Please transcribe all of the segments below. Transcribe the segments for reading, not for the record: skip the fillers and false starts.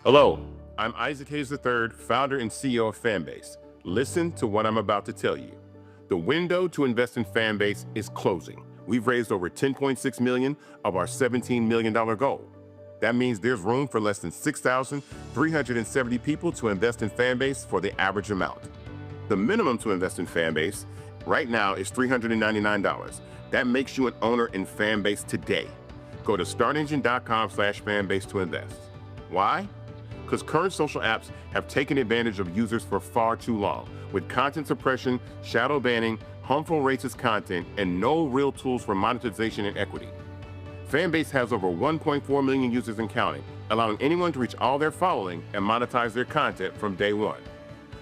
Hello, I'm Isaac Hayes III, founder and CEO of Fanbase. Listen to what I'm about to tell you. The window to invest in Fanbase is closing. We've raised over $10.6 million of our $17 million goal. That means there's room for less than 6,370 people to invest in Fanbase for the average amount. The minimum to invest in Fanbase right now is $399. That makes you an owner in Fanbase today. Go to startengine.com/fanbase to invest. Why? Because current social apps have taken advantage of users for far too long, with content suppression, shadow banning, harmful racist content, and no real tools for monetization and equity. Fanbase has over 1.4 million users and counting, allowing anyone to reach all their following and monetize their content from day one.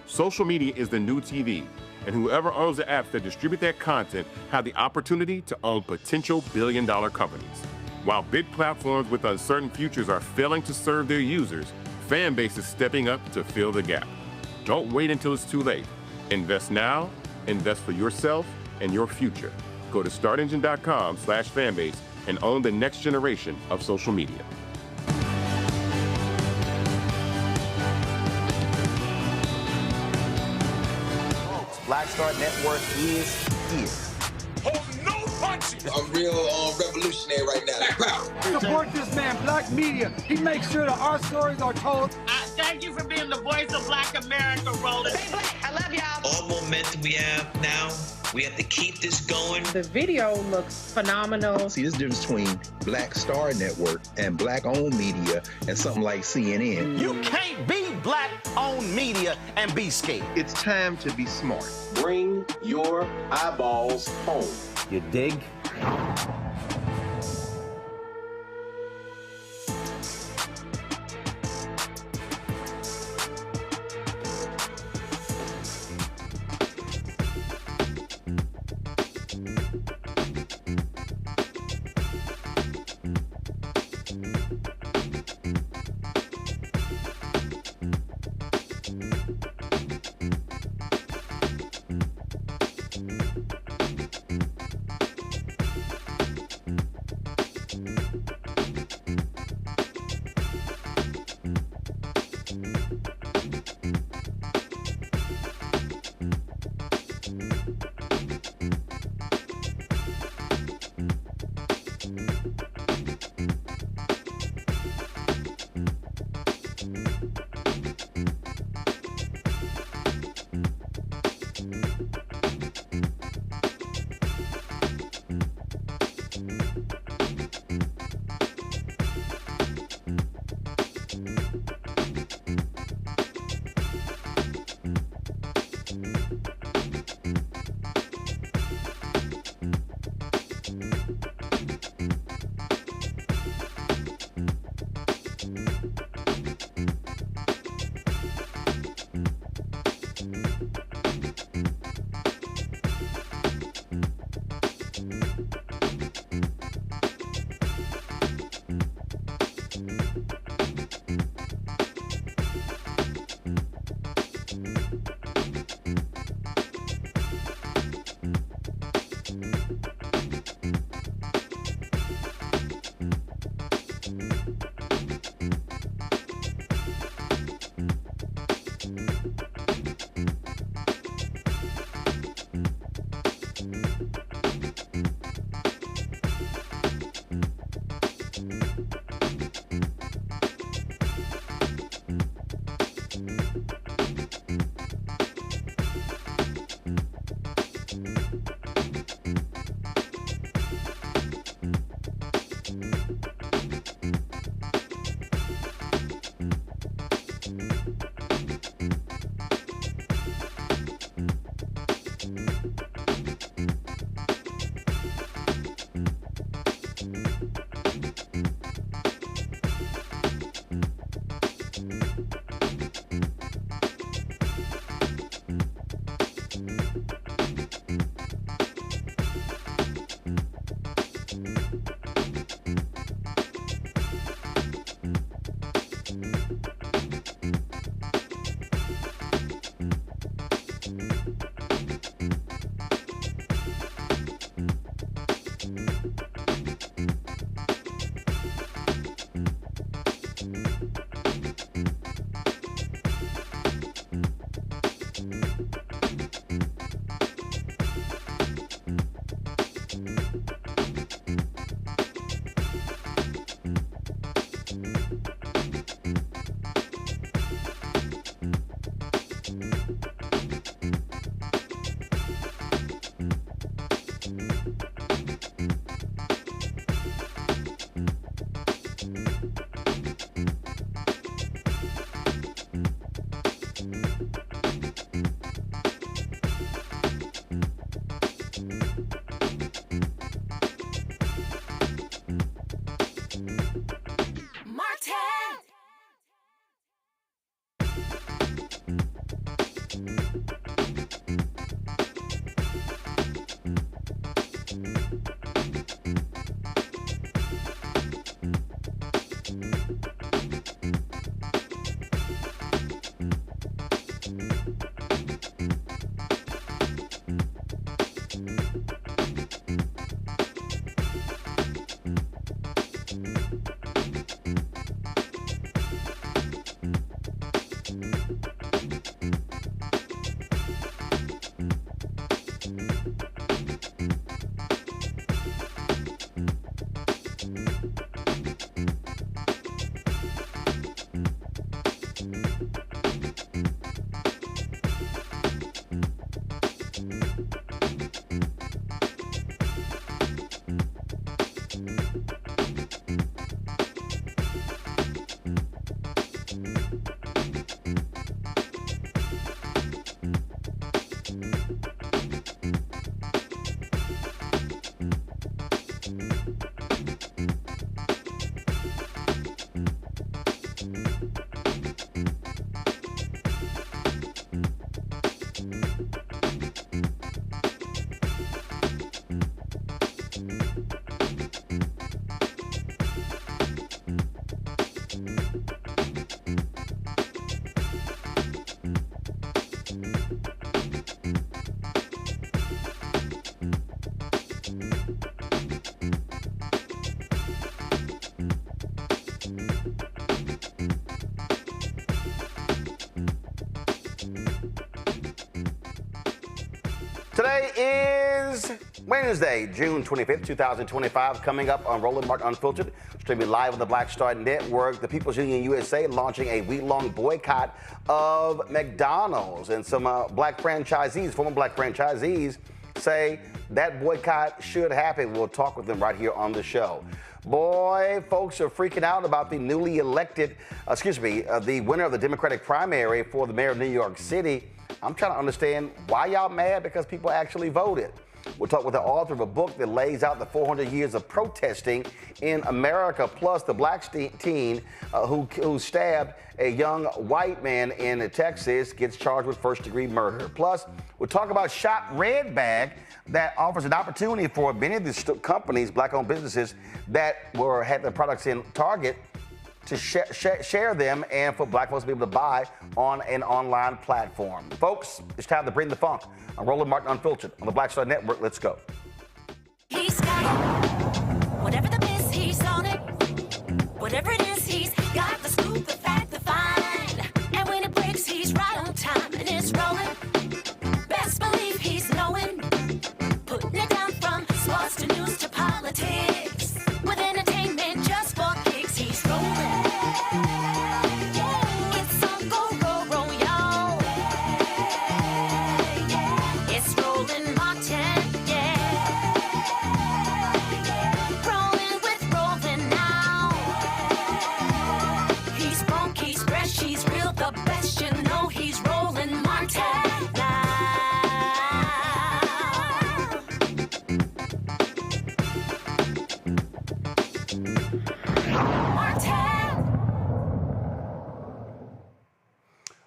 Social media is the new TV, and whoever owns the apps that distribute that content have the opportunity to own potential billion-dollar companies. While big platforms with uncertain futures are failing to serve their users, Fanbase is stepping up to fill the gap. Don't wait until it's too late. Invest now, invest for yourself and your future. Go to startengine.com/fanbase and own the next generation of social media. Black Star Network is here. Hold no punches. I'm real revolutionary right now. Support this man, Black Media. He makes sure that our stories are told. Thank you for being the voice of Black America, Roland. Stay black. I love y'all. All momentum we have now, we have to keep this going. The video looks phenomenal. See, there's a difference between Black Star Network and Black-owned media and something like CNN. You can't be Black-owned media and be scared. It's time to be smart. Bring your eyeballs home. You dig? Today is Wednesday, June 25th, 2025. Coming up on Roland Martin Unfiltered, streaming live on the Black Star Network, the People's Union USA launching a week-long boycott of McDonald's. And some black franchisees, former black franchisees, say that boycott should happen. We'll talk with them right here on the show. Boy, folks are freaking out about the newly elected, the winner of the Democratic primary for the mayor of New York City. I'm trying to understand why y'all mad because people actually voted. We'll talk with the author of a book that lays out the 400 years of protesting in America, plus the black teen who stabbed a young white man in Texas gets charged with first-degree murder. Plus, we'll talk about Shop Red Bag that offers an opportunity for many of these companies, black-owned businesses, that had their products in Target to share them and for black folks to be able to buy on an online platform. Folks, it's time to bring the funk. I'm Roland Martin Unfiltered on the Black Star Network. Let's go. He's got whatever the miss, he's on it. Whatever it is, he's got the scoop, the fact, the find. And when it breaks, he's right on time and it's rolling. Best believe he's knowing. Putting it down from sports to news to politics. With entertainment just for kicks, he's rolling. It's on go, roll, roll, y'all. It's Roland Martin, yeah. Rolling with Roland now. He's funk, he's fresh, he's real, the best, you know he's Roland Martin now.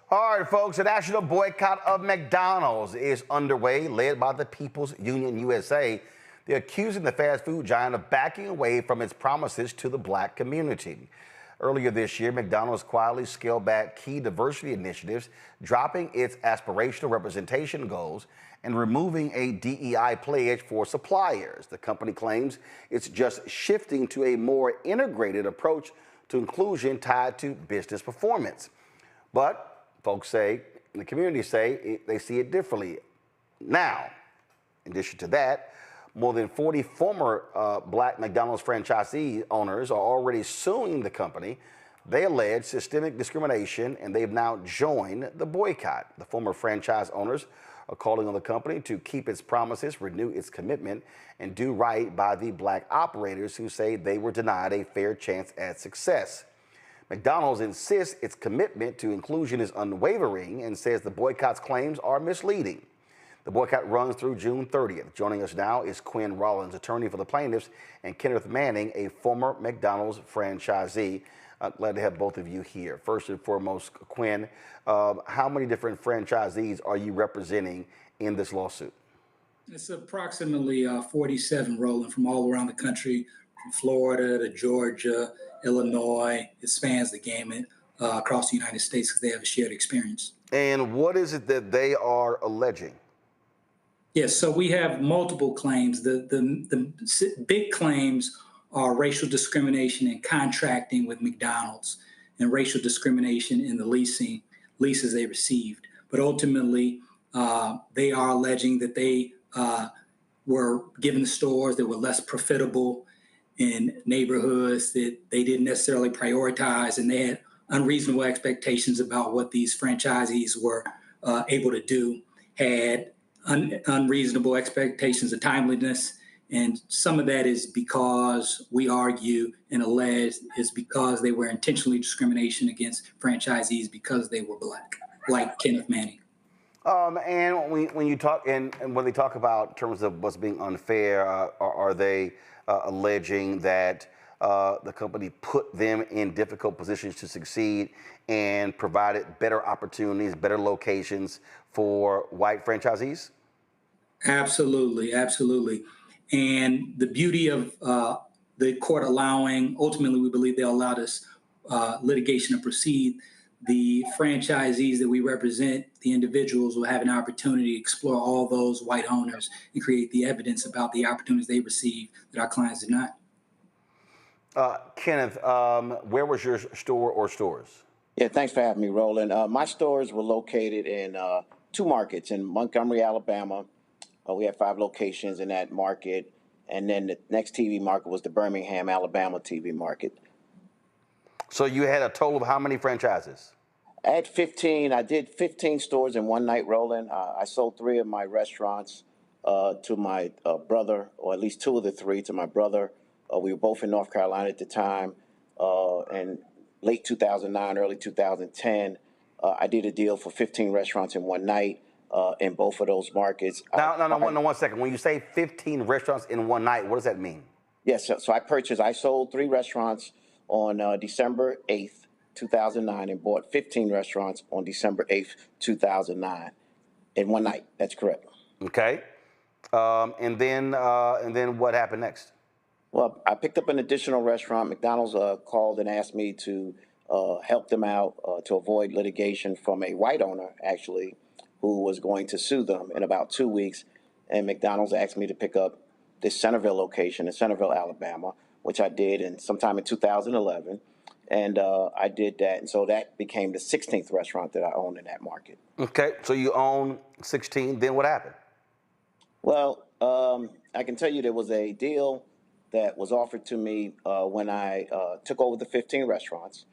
All right, folks, a national boycott of McDonald's is underway, led by the People's Union USA. They're accusing the fast food giant of backing away from its promises to the black community. Earlier this year, McDonald's quietly scaled back key diversity initiatives, dropping its aspirational representation goals and removing a DEI pledge for suppliers. The company claims it's just shifting to a more integrated approach to inclusion tied to business performance. But folks say, and the community say, they see it differently. Now, in addition to that, more than 40 former black McDonald's franchisee owners are already suing the company. They allege systemic discrimination, and they've now joined the boycott. The former franchise owners are calling on the company to keep its promises, renew its commitment, and do right by the black operators who say they were denied a fair chance at success. McDonald's insists its commitment to inclusion is unwavering and says the boycott's claims are misleading. The boycott runs through June 30th. Joining us now is Quinn Rollins, attorney for the plaintiffs, and Kenneth Manning, a former McDonald's franchisee. Glad to have both of you here. First and foremost, Quinn, how many different franchisees are you representing in this lawsuit? It's approximately 47 rolling from all around the country, from Florida to Georgia, Illinois. It spans the gamut across the United States because they have a shared experience. And what is it that they are alleging? Yes, so we have multiple claims. The big claims are racial discrimination in contracting with McDonald's and racial discrimination in the leases they received. But ultimately, they are alleging that they were given stores that were less profitable in neighborhoods that they didn't necessarily prioritize, and they had unreasonable expectations about what these franchisees were able to do, had unreasonable expectations of timeliness. And some of that is because we argue and allege is because they were intentionally discrimination against franchisees because they were black, like Kenneth Manning. And when you talk and when they talk about in terms of what's being unfair, are they alleging that the company put them in difficult positions to succeed and provided better opportunities, better locations for white franchisees? Absolutely, absolutely. And the beauty of the court allowing, ultimately we believe they allowed this litigation to proceed. The franchisees that we represent, the individuals, will have an opportunity to explore all those white owners and create the evidence about the opportunities they received that our clients did not. Kenneth, where was your store or stores? Yeah, thanks for having me, Roland. My stores were located in two markets, in Montgomery, Alabama, We had 5 locations in that market. And then the next TV market was the Birmingham, Alabama TV market. So you had a total of how many franchises? I had 15. I did 15 stores in one night, Roland. I sold 3 of my restaurants to my brother, or at least 2 of the 3 to my brother. We were both in North Carolina at the time. And late 2009, early 2010, I did a deal for 15 restaurants in one night in both of those markets. Now, one second. When you say 15 restaurants in one night, what does that mean? Yes, so I sold 3 restaurants on December 8th, 2009, and bought 15 restaurants on December 8th, 2009, in one night. That's correct. Okay. And then what happened next? Well, I picked up an additional restaurant. McDonald's called and asked me to help them out to avoid litigation from a white owner, actually, who was going to sue them in about 2 weeks. And McDonald's asked me to pick up this Centerville location in Centerville, Alabama, which I did sometime in 2011. And I did that. And so that became the 16th restaurant that I owned in that market. Okay. So you own 16. Then what happened? Well, I can tell you there was a deal that was offered to me when I took over the 15 restaurants.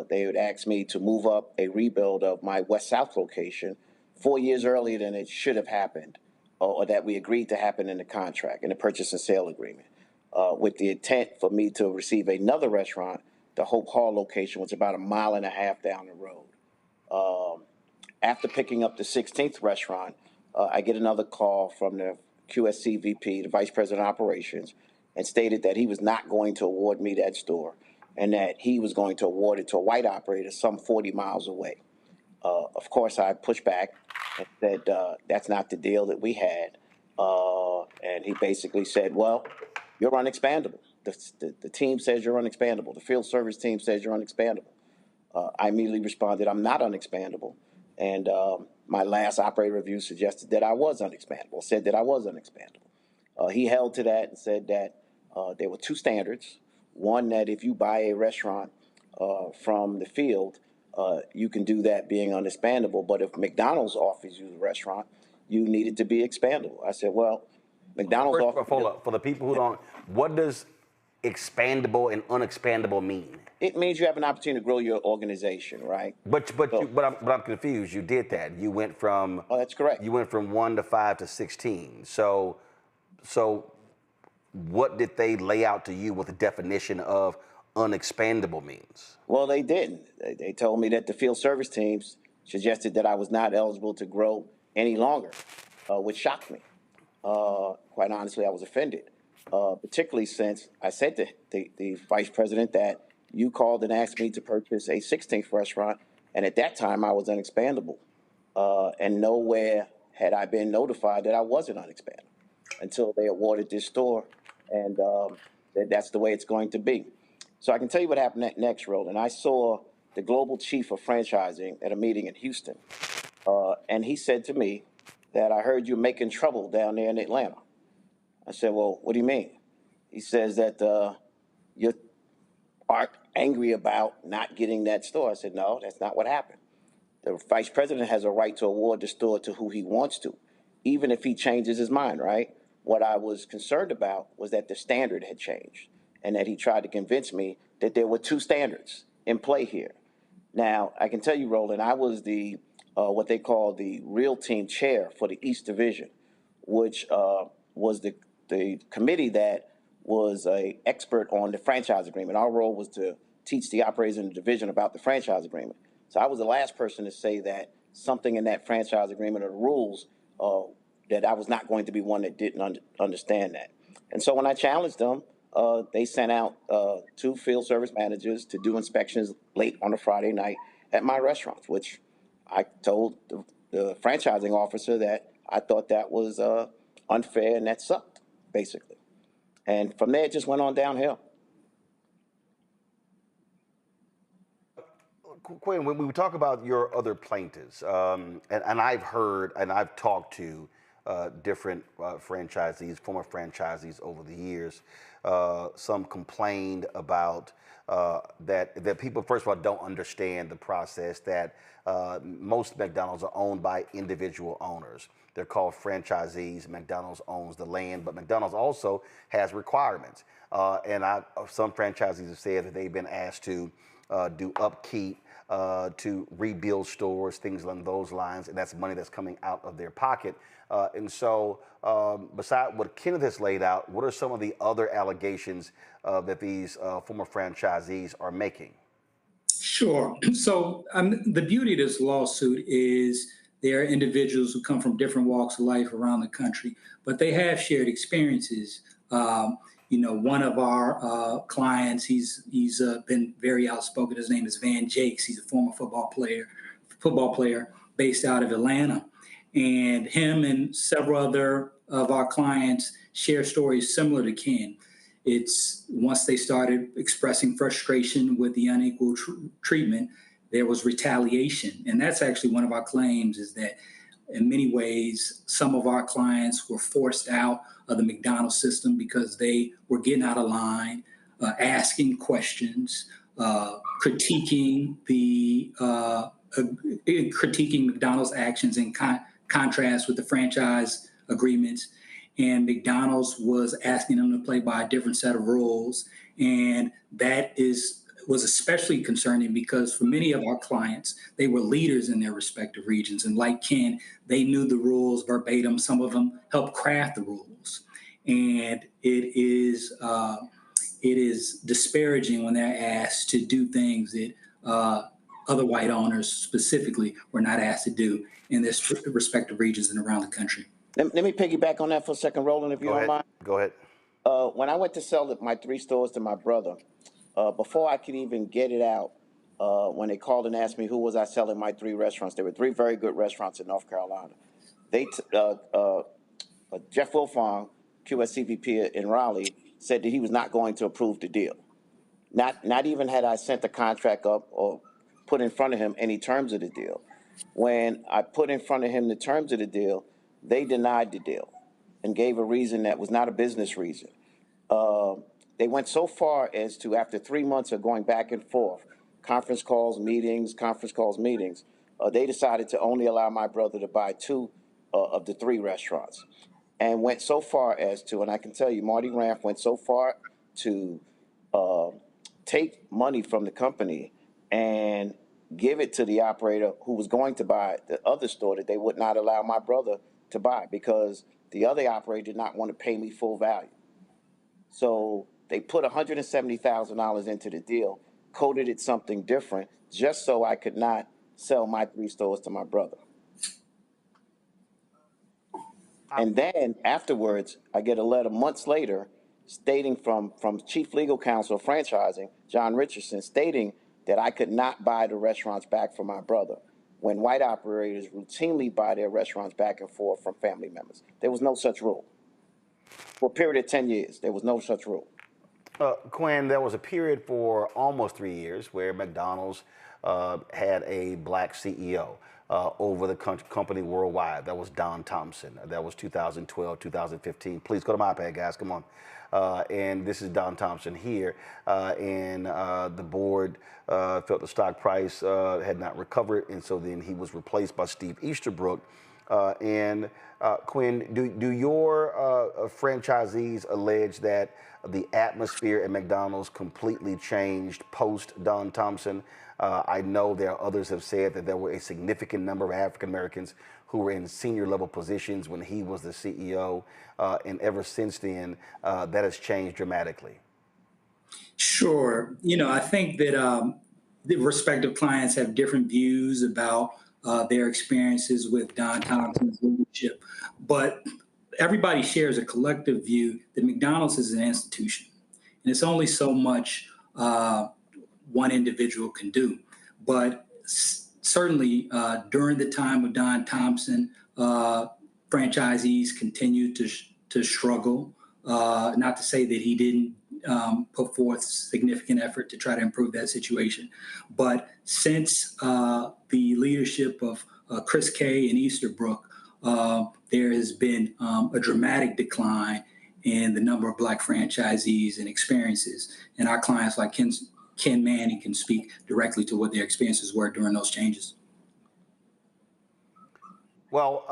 They would ask me to move up a rebuild of my West South location 4 years earlier than it should have happened, or that we agreed to happen in the contract, in the purchase and sale agreement, with the intent for me to receive another restaurant, the Hope Hall location, which is about 1.5 miles down the road. After picking up the 16th restaurant, I get another call from the QSC VP, the Vice President of Operations, and stated that he was not going to award me that store and that he was going to award it to a white operator some 40 miles away. Of course, I pushed back and said, that's not the deal that we had. And he basically said, well, you're unexpandable. The team says you're unexpandable. The field service team says you're unexpandable. I immediately responded, I'm not unexpandable. And my last operator review suggested that I was unexpandable, said that I was unexpandable. He held to that and said that there were 2 standards. One, that if you buy a restaurant from the field, you can do that being unexpandable. But if McDonald's offers you the restaurant, you need it to be expandable. I said, well, McDonald's offers... Hold up. For the people who don't, what does expandable and unexpandable mean? It means you have an opportunity to grow your organization, right? But I'm confused. You did that. You went from... Oh, that's correct. You went from 1 to 5 to 16. So what did they lay out to you what the definition of unexpandable means? Well, they didn't. They told me that the field service teams suggested that I was not eligible to grow any longer, which shocked me. Quite honestly, I was offended, particularly since I said to the vice president that you called and asked me to purchase a 16th restaurant, and at that time I was unexpandable. And nowhere had I been notified that I wasn't unexpandable until they awarded this store, and that's the way it's going to be. So I can tell you what happened next, Roland. I saw the global chief of franchising at a meeting in Houston, and he said to me that I heard you making trouble down there in Atlanta. I said, well, what do you mean? He says that you are angry about not getting that store. I said, no, that's not what happened. The vice president has a right to award the store to who he wants to, even if he changes his mind, right? What I was concerned about was that the standard had changed and that he tried to convince me that there were 2 standards in play here. Now, I can tell you, Roland, I was the what they call the real team chair for the East Division, which was the committee that was an expert on the franchise agreement. Our role was to teach the operators in the division about the franchise agreement. So I was the last person to say that something in that franchise agreement or the rules, that I was not going to be one that didn't understand that. And so when I challenged them, they sent out 2 field service managers to do inspections late on a Friday night at my restaurants, which I told the franchising officer that I thought that was unfair and that sucked, basically. And from there, it just went on downhill. Quinn, when we talk about your other plaintiffs, and I've heard and I've talked to different franchisees, former franchisees over the years. Some complained about that people, first of all, don't understand the process, that most McDonald's are owned by individual owners. They're called franchisees. McDonald's owns the land, but McDonald's also has requirements. And some franchisees have said that they've been asked to do upkeep, to rebuild stores, things along those lines, and that's money that's coming out of their pocket. And so, beside what Kenneth has laid out, what are some of the other allegations that these former franchisees are making? Sure. So the beauty of this lawsuit is there are individuals who come from different walks of life around the country, but they have shared experiences. One of our clients, he's been very outspoken. His name is Van Jakes. He's a former football player based out of Atlanta. And him and several other of our clients share stories similar to Ken. It's once they started expressing frustration with the unequal treatment, there was retaliation. And that's actually one of our claims, is that in many ways, some of our clients were forced out of the McDonald's system because they were getting out of line, asking questions, critiquing McDonald's actions in contrast with the franchise agreements. And McDonald's was asking them to play by a different set of rules. And that was especially concerning because for many of our clients, they were leaders in their respective regions. And like Ken, they knew the rules verbatim. Some of them helped craft the rules. And it is disparaging when they're asked to do things that other white owners specifically were not asked to do in their respective regions and around the country. Let me piggyback on that for a second, Roland, if you don't mind. Go ahead. When I went to sell my 3 stores to my brother, before I could even get it out, when they called and asked me who was I selling my 3 restaurants, there were 3 very good restaurants in North Carolina. Jeff Wilfong, QSCVP in Raleigh, said that he was not going to approve the deal. Not even had I sent the contract up or put in front of him any terms of the deal. When I put in front of him the terms of the deal, they denied the deal and gave a reason that was not a business reason. They went so far as to, after 3 months of going back and forth, conference calls, meetings, they decided to only allow my brother to buy 2 of the 3 restaurants. And went so far as to, and I can tell you, Marty Ranf went so far to take money from the company and give it to the operator who was going to buy the other store that they would not allow my brother to buy because the other operator did not want to pay me full value. So they put $170,000 into the deal, coded it something different, just so I could not sell my 3 stores to my brother. And then afterwards, I get a letter months later stating from Chief Legal Counsel of Franchising, John Richardson, stating that I could not buy the restaurants back from my brother when white operators routinely buy their restaurants back and forth from family members. There was no such rule. For a period of 10 years, there was no such rule. Quinn, there was a period for almost 3 years where McDonald's had a black CEO over the company worldwide. That was Don Thompson. That was 2012, 2015. Please go to my iPad, guys. Come on. And this is Don Thompson here. And the board felt the stock price had not recovered, and so then he was replaced by Steve Easterbrook. Quinn, do your franchisees allege that the atmosphere at McDonald's completely changed post Don Thompson? I know there are others have said that there were a significant number of African Americans who were in senior level positions when he was the CEO, and ever since then, that has changed dramatically. Sure. I think that the respective clients have different views about their experiences with Don Thompson's leadership, but everybody shares a collective view that McDonald's is an institution, and it's only so much one individual can do. But certainly during the time of Don Thompson, franchisees continued to struggle. Not to say that he didn't put forth significant effort to try to improve that situation. But since the leadership of Chris Kay and Easterbrook, there has been a dramatic decline in the number of Black franchisees and experiences. And our clients like Ken Manning can speak directly to what their experiences were during those changes. Well,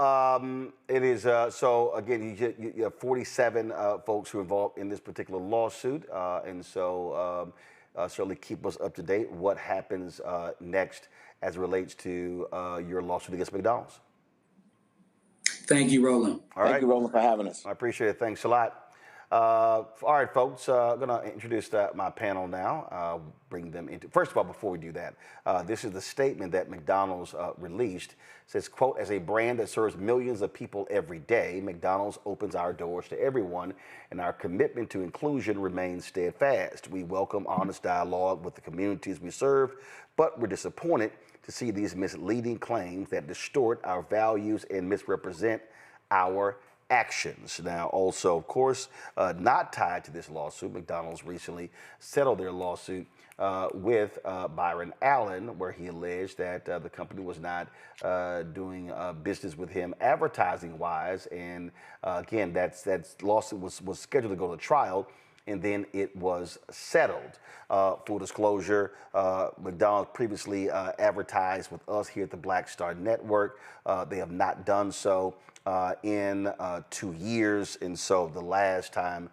it is, so again, you have 47 folks who are involved in this particular lawsuit. And so certainly keep us up to date what happens next as it relates to your lawsuit against McDonald's. Thank you, Roland. Thank you, Roland, for having us. I appreciate it. Thanks a lot. All right, folks, I'm going to introduce my panel now, bring them into. First of all, before we do that, this is the statement that McDonald's released. It says, quote, as a brand that serves millions of people every day, McDonald's opens our doors to everyone, and our commitment to inclusion remains steadfast. We welcome honest dialogue with the communities we serve, but we're disappointed to see these misleading claims that distort our values and misrepresent our actions. Now, also, of course, not tied to this lawsuit, McDonald's recently settled their lawsuit with Byron Allen, where he alleged that the company was not doing business with him advertising-wise. And again, that lawsuit was scheduled to go to trial, and then it was settled. Full disclosure, McDonald's previously advertised with us here at the Black Star Network. They have not done so in 2 years, and so the last time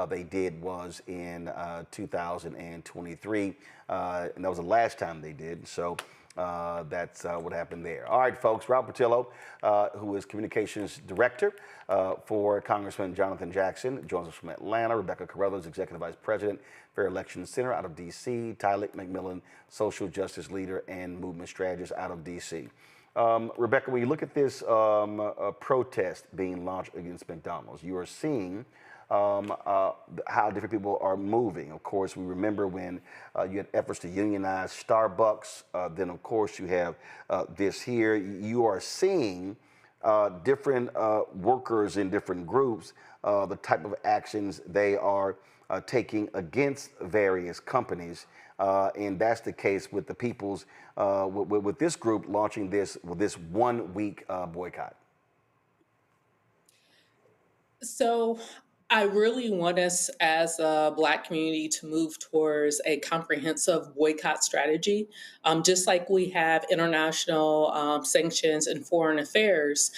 they did was in 2023, and that was the last time they did. So that's what happened there. All right, folks, Rob Patillo, who is Communications Director for Congressman Jonathan Jackson, joins us from Atlanta. Rebecca Karmelo is Executive Vice President, Fair Election Center out of D.C. Tyler McMillan, Social Justice Leader and Movement Strategist out of D.C. Rebecca, when you look at this protest being launched against McDonald's, you are seeing how different people are moving. Of course, we remember when you had efforts to unionize Starbucks. Then, of course, you have this here. You are seeing different workers in different groups, the type of actions they are taking against various companies. And that's the case with the people's, with this group launching this 1 week boycott. So I really want us as a Black community to move towards a comprehensive boycott strategy. Just like we have international sanctions and foreign affairs,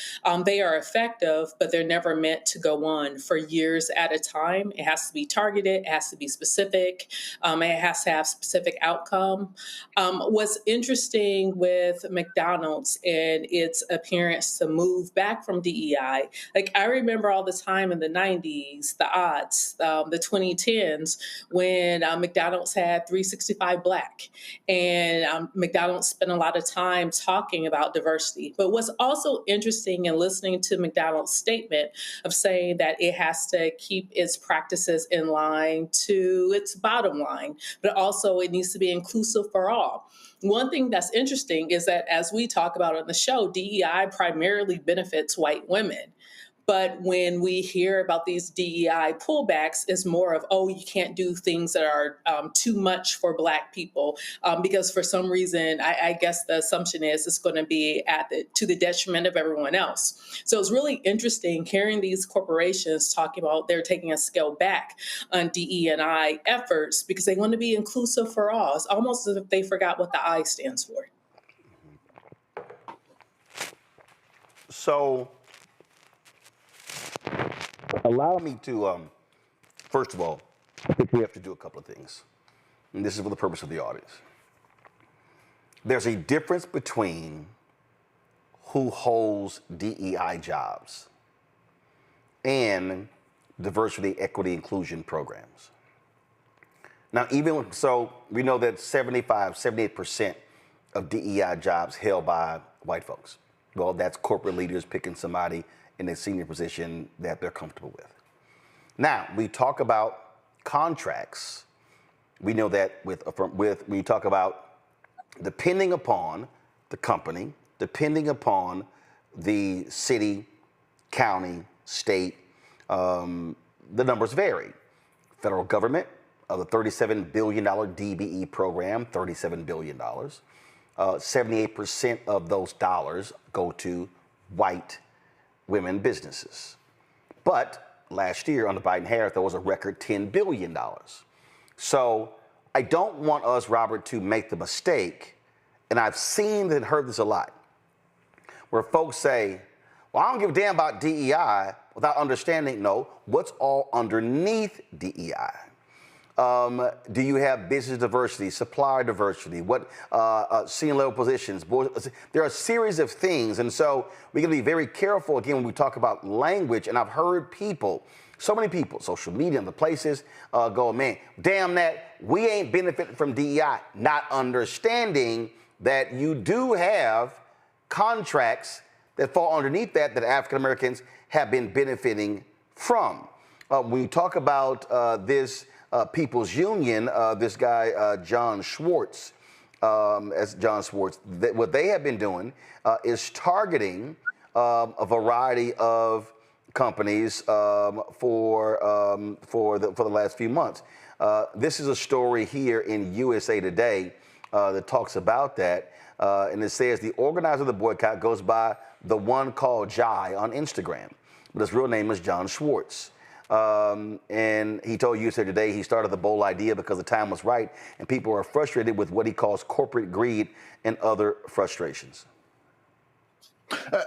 they are effective, but they're never meant to go on for years at a time. It has to be targeted, it has to be specific, it has to have specific outcome. What's interesting with McDonald's and its appearance to move back from DEI, like I remember all the time in the 90s, the aughts, the 2010s, when McDonald's had 365 Black. And McDonald's spent a lot of time talking about diversity. But what's also interesting in listening to McDonald's statement of saying that it has to keep its practices in line to its bottom line, but also it needs to be inclusive for all. One thing that's interesting is that as we talk about on the show, DEI primarily benefits white women. But when we hear about these DEI pullbacks, it's more of, oh, you can't do things that are too much for Black people, because for some reason, I guess the assumption is it's going to be to the detriment of everyone else. So it's really interesting hearing these corporations talking about they're taking a scale back on DE&I efforts because they want to be inclusive for all. It's almost as if they forgot what the I stands for. So allow me to, first of all, I think we have to do a couple of things. And this is for the purpose of the audience. There's a difference between who holds DEI jobs and diversity, equity, inclusion programs. Now, even so, we know that 78% of DEI jobs held by white folks. Well, that's corporate leaders picking somebody in a senior position that they're comfortable with. Now, we talk about contracts. We know that when you talk about depending upon the company, depending upon the city, county, state, the numbers vary. Federal government, of the $37 billion DBE program, $37 billion, 78% of those dollars go to white women businesses. But last year under Biden-Harris, there was a record $10 billion. So I don't want us, Robert, to make the mistake, and I've seen and heard this a lot, where folks say, well, I don't give a damn about DEI, without understanding, no, what's all underneath DEI? Do you have business diversity, supplier diversity, what senior level positions? There are a series of things, and so we got to be very careful, again, when we talk about language, and I've heard people, so many people, social media and the places, go, man, damn that, we ain't benefiting from DEI, not understanding that you do have contracts that fall underneath that African Americans have been benefiting from. When you talk about this People's Union, this guy, John Schwartz, what they have been doing is targeting a variety of companies for the last few months. This is a story here in USA Today that talks about that, and it says the organizer of the boycott goes by the one called Jai on Instagram, but his real name is John Schwartz. And he told USA Today he started the bold idea because the time was right and people are frustrated with what he calls corporate greed and other frustrations.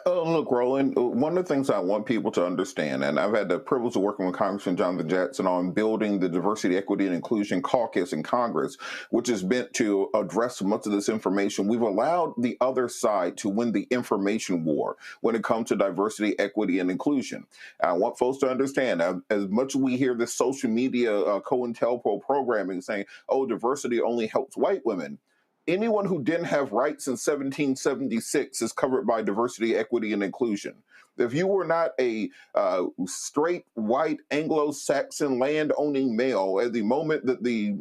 Look, Roland, one of the things I want people to understand, and I've had the privilege of working with Congressman Jonathan Jackson on building the Diversity, Equity, and Inclusion Caucus in Congress, which is meant to address much of this information. We've allowed the other side to win the information war when it comes to diversity, equity, and inclusion. I want folks to understand, as much as we hear this social media COINTELPRO programming saying, oh, diversity only helps white women, anyone who didn't have rights in 1776 is covered by diversity, equity, and inclusion. If you were not a straight, white, Anglo-Saxon land-owning male at the moment that the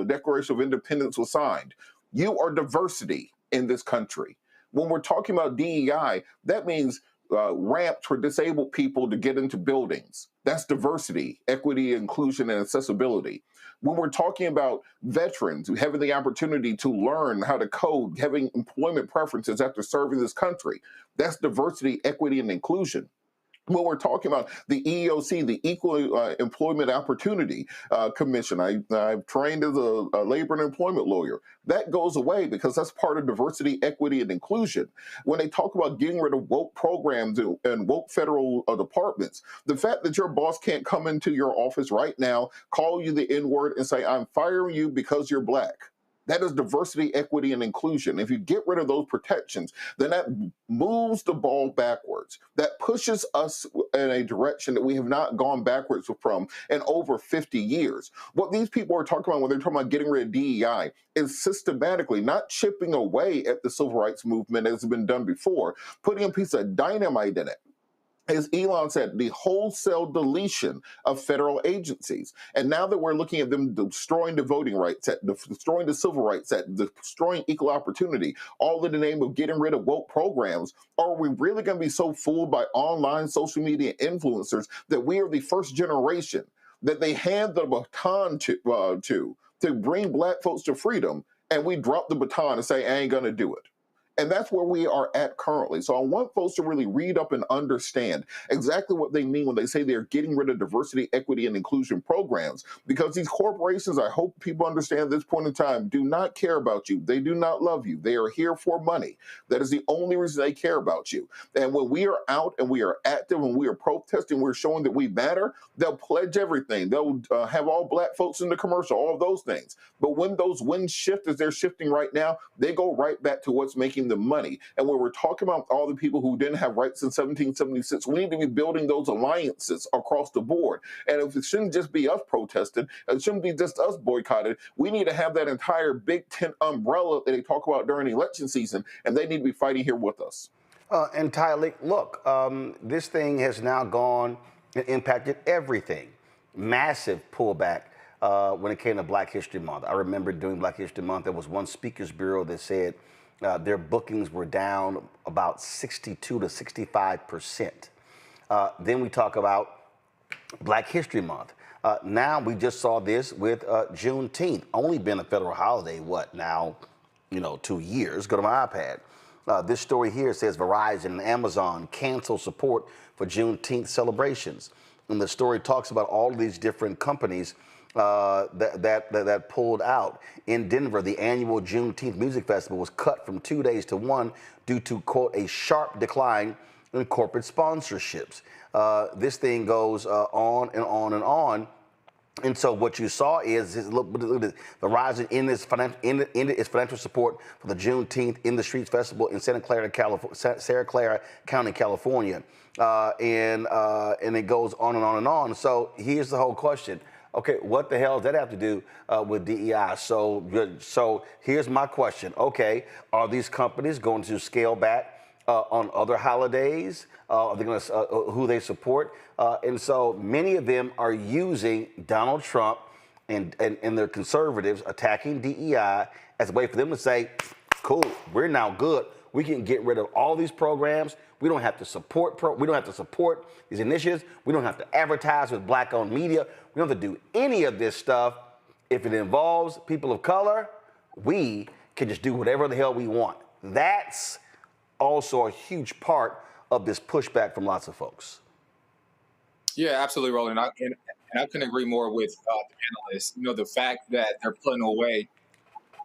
Declaration of Independence was signed, you are diversity in this country. When we're talking about DEI, that means ramps for disabled people to get into buildings. That's diversity, equity, inclusion, and accessibility. When we're talking about veterans having the opportunity to learn how to code, having employment preferences after serving this country, that's diversity, equity, and inclusion. When we're talking about the EEOC, the Equal Employment Opportunity Commission, I've trained as a labor and employment lawyer. That goes away because that's part of diversity, equity, and inclusion. When they talk about getting rid of woke programs and woke federal departments, the fact that your boss can't come into your office right now, call you the N-word, and say, I'm firing you because you're black. That is diversity, equity, and inclusion. If you get rid of those protections, then that moves the ball backwards. That pushes us in a direction that we have not gone backwards from in over 50 years. What these people are talking about when they're talking about getting rid of DEI is systematically not chipping away at the civil rights movement as has been done before, putting a piece of dynamite in it. As Elon said, the wholesale deletion of federal agencies. And now that we're looking at them destroying the Voting Rights Act, destroying the Civil Rights Act, destroying equal opportunity, all in the name of getting rid of woke programs, are we really going to be so fooled by online social media influencers that we are the first generation that they hand the baton to bring black folks to freedom, and we drop the baton and say, I ain't going to do it? And that's where we are at currently. So I want folks to really read up and understand exactly what they mean when they say they're getting rid of diversity, equity, and inclusion programs. Because these corporations, I hope people understand at this point in time, do not care about you. They do not love you. They are here for money. That is the only reason they care about you. And when we are out and we are active and we are protesting, we're showing that we matter, they'll pledge everything. They'll have all black folks in the commercial, all of those things. But when those winds shift as they're shifting right now, they go right back to what's making the money. And when we're talking about all the people who didn't have rights in 1776, we need to be building those alliances across the board. And if it shouldn't just be us protesting, it shouldn't be just us boycotted, we need to have that entire big tent umbrella that they talk about during election season, and they need to be fighting here with us. Entirely. Look, this thing has now gone and impacted everything. Massive pullback when it came to Black History Month. I remember during Black History Month, there was one speakers bureau that said their bookings were down about 62 to 65%. Then we talk about Black History Month. Now we just saw this with Juneteenth, only been a federal holiday, what now, 2 years, go to my iPad. This story here says Verizon and Amazon cancel support for Juneteenth celebrations. And the story talks about all of these different companies that pulled out. In Denver, the annual Juneteenth Music Festival was cut from 2 days to one due to, quote, a sharp decline in corporate sponsorships. This thing goes on and on and on. And so what you saw is look at Verizon ended its financial support for the Juneteenth in the Streets Festival in Santa Clara County, California, and it goes on and on and on. So here's the whole question: okay, what the hell does that have to do with DEI? So here's my question: okay, are these companies going to scale back on other holidays? Are they going to who they support? And so many of them are using Donald Trump and their conservatives attacking DEI as a way for them to say, cool, we're now good. We can get rid of all these programs. We don't have to support these initiatives. We don't have to advertise with black-owned media. We don't have to do any of this stuff. If it involves people of color, we can just do whatever the hell we want. That's also a huge part of this pushback from lots of folks. Yeah, absolutely, Roland. And I couldn't agree more with the panelists. You know, the fact that they're pulling away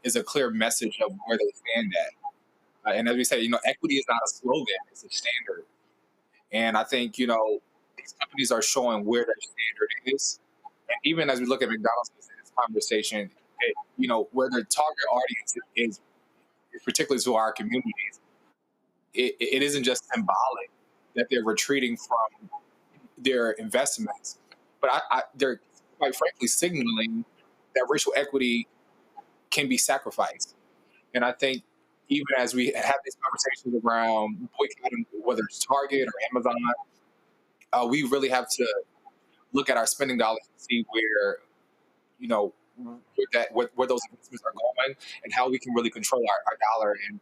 is a clear message of where they stand at. And as we say, you know, equity is not a slogan, it's a standard. And I think, you know, these companies are showing where their standard is. And even as we look at McDonald's in this conversation, you know, where their target audience is particularly to our communities, it isn't just symbolic that they're retreating from their investments, but they're quite frankly signaling that racial equity can be sacrificed. And I think even as we have these conversations around boycotting, whether it's Target or Amazon, we really have to look at our spending dollars and see where, you know, where those investments are going and how we can really control our dollar and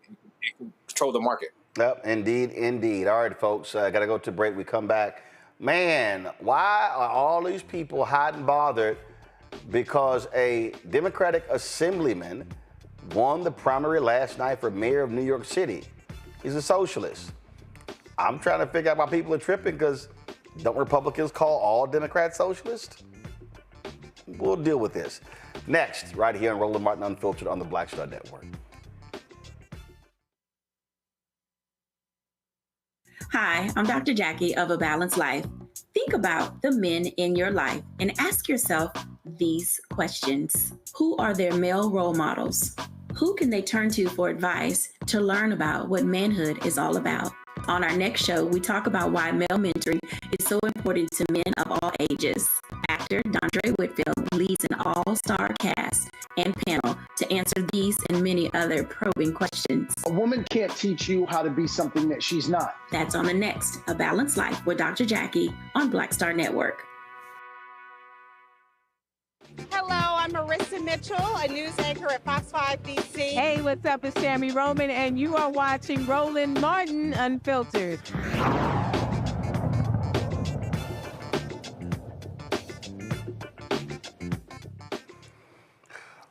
control the market. Yep, indeed. All right, folks, got to go to break. We come back. Man, why are all these people hot and bothered because a Democratic assemblyman won the primary last night for mayor of New York City? He's a socialist. I'm trying to figure out why people are tripping, because don't Republicans call all Democrats socialists? We'll deal with this next, right here on Roland Martin Unfiltered on the Black Star Network. Hi, I'm Dr. Jackie of A Balanced Life. Think about the men in your life and ask yourself these questions. Who are their male role models? Who can they turn to for advice to learn about what manhood is all about? On our next show, we talk about why male mentoring is so important to men of all ages. Actor Dondre Whitfield leads an all-star cast and panel to answer these and many other probing questions. A woman can't teach you how to be something that she's not. That's on the next A Balanced Life with Dr. Jackie on Black Star Network. Hello, I'm Marissa Mitchell, a news anchor at Fox 5 DC. Hey, what's up? It's Tammy Roman, and you are watching Roland Martin Unfiltered.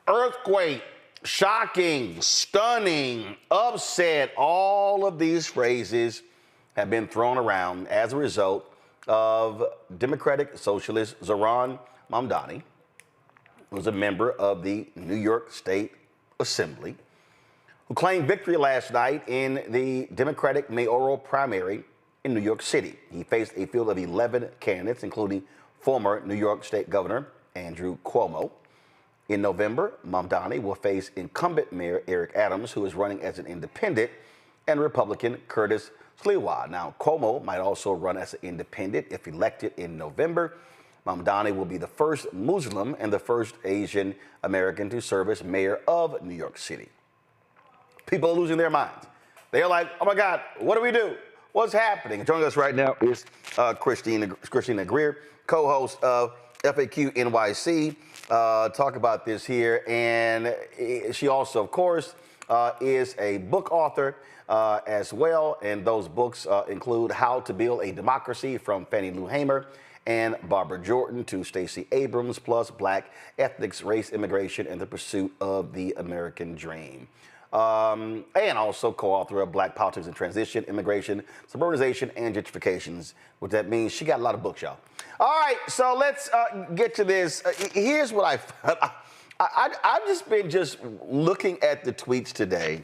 Earthquake, shocking, stunning, upset, all of these phrases have been thrown around as a result of Democratic Socialist Zohran Mamdani, who was a member of the New York State Assembly, who claimed victory last night in the Democratic mayoral primary in New York City. He faced a field of 11 candidates, including former New York State Governor Andrew Cuomo. In November, Mamdani will face incumbent Mayor Eric Adams, who is running as an independent, and Republican Curtis Sliwa. Now, Cuomo might also run as an independent if elected in November. Mamdani will be the first Muslim and the first Asian American to serve as mayor of New York City. People are losing their minds. They're like, oh my God, what do we do? What's happening? Joining us right now is Christina Greer, co-host of FAQ NYC. Talk about this here. And she also, of course, is a book author as well. And those books include How to Build a Democracy from Fannie Lou Hamer and Barbara Jordan to Stacey Abrams, plus Black Ethics, Race, Immigration, and the Pursuit of the American Dream. and also co-author of Black Politics and Transition, Immigration, Suburbanization, and Gentrifications. What that means, she got a lot of books, y'all. All right, so let's get to this. Here's what I've just been looking at the tweets today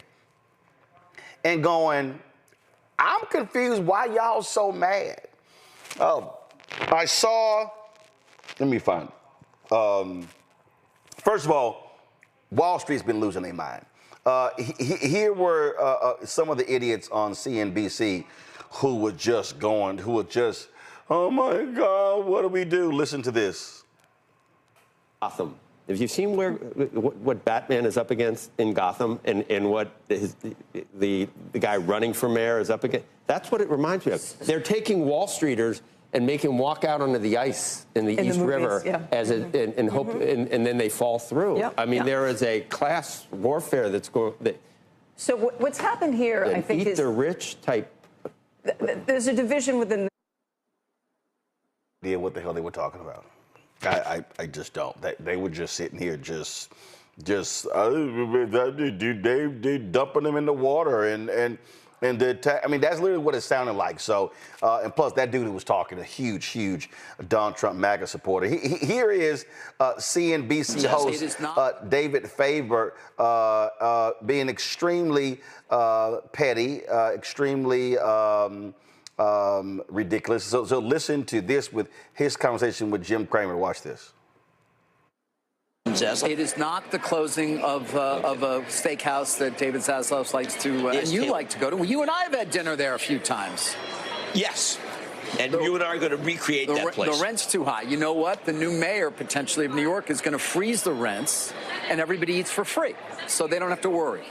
and going, I'm confused why y'all so mad. I saw, let me find it. First of all, Wall Street's been losing their mind. Here were some of the idiots on CNBC who were just, oh my God, what do we do? Listen to this. Gotham. Have you seen what Batman is up against in Gotham and what the guy running for mayor is up against? That's what it reminds me of. They're taking Wall Streeters and make him walk out onto the ice in the East River as and then they fall through. Yep. I mean, there is a class warfare that's going. So what's happened here, I think, is the rich type. There's a division within. Yeah, what the hell they were talking about? I just don't. They were just sitting here, they dumping them in the water and the attack. I mean, that's literally what it sounded like. So, and plus that dude who was talking, a huge Donald Trump MAGA supporter. Here is CNBC host David Faber being extremely petty, extremely ridiculous. So listen to this with his conversation with Jim Cramer. Watch this. It is not the closing of a steakhouse that David Zaslav likes to, and you like to go to. Well, you and I have had dinner there a few times. Yes. And you and I are going to recreate that place. The rent's too high. You know what? The new mayor, potentially, of New York is going to freeze the rents, and everybody eats for free, so they don't have to worry.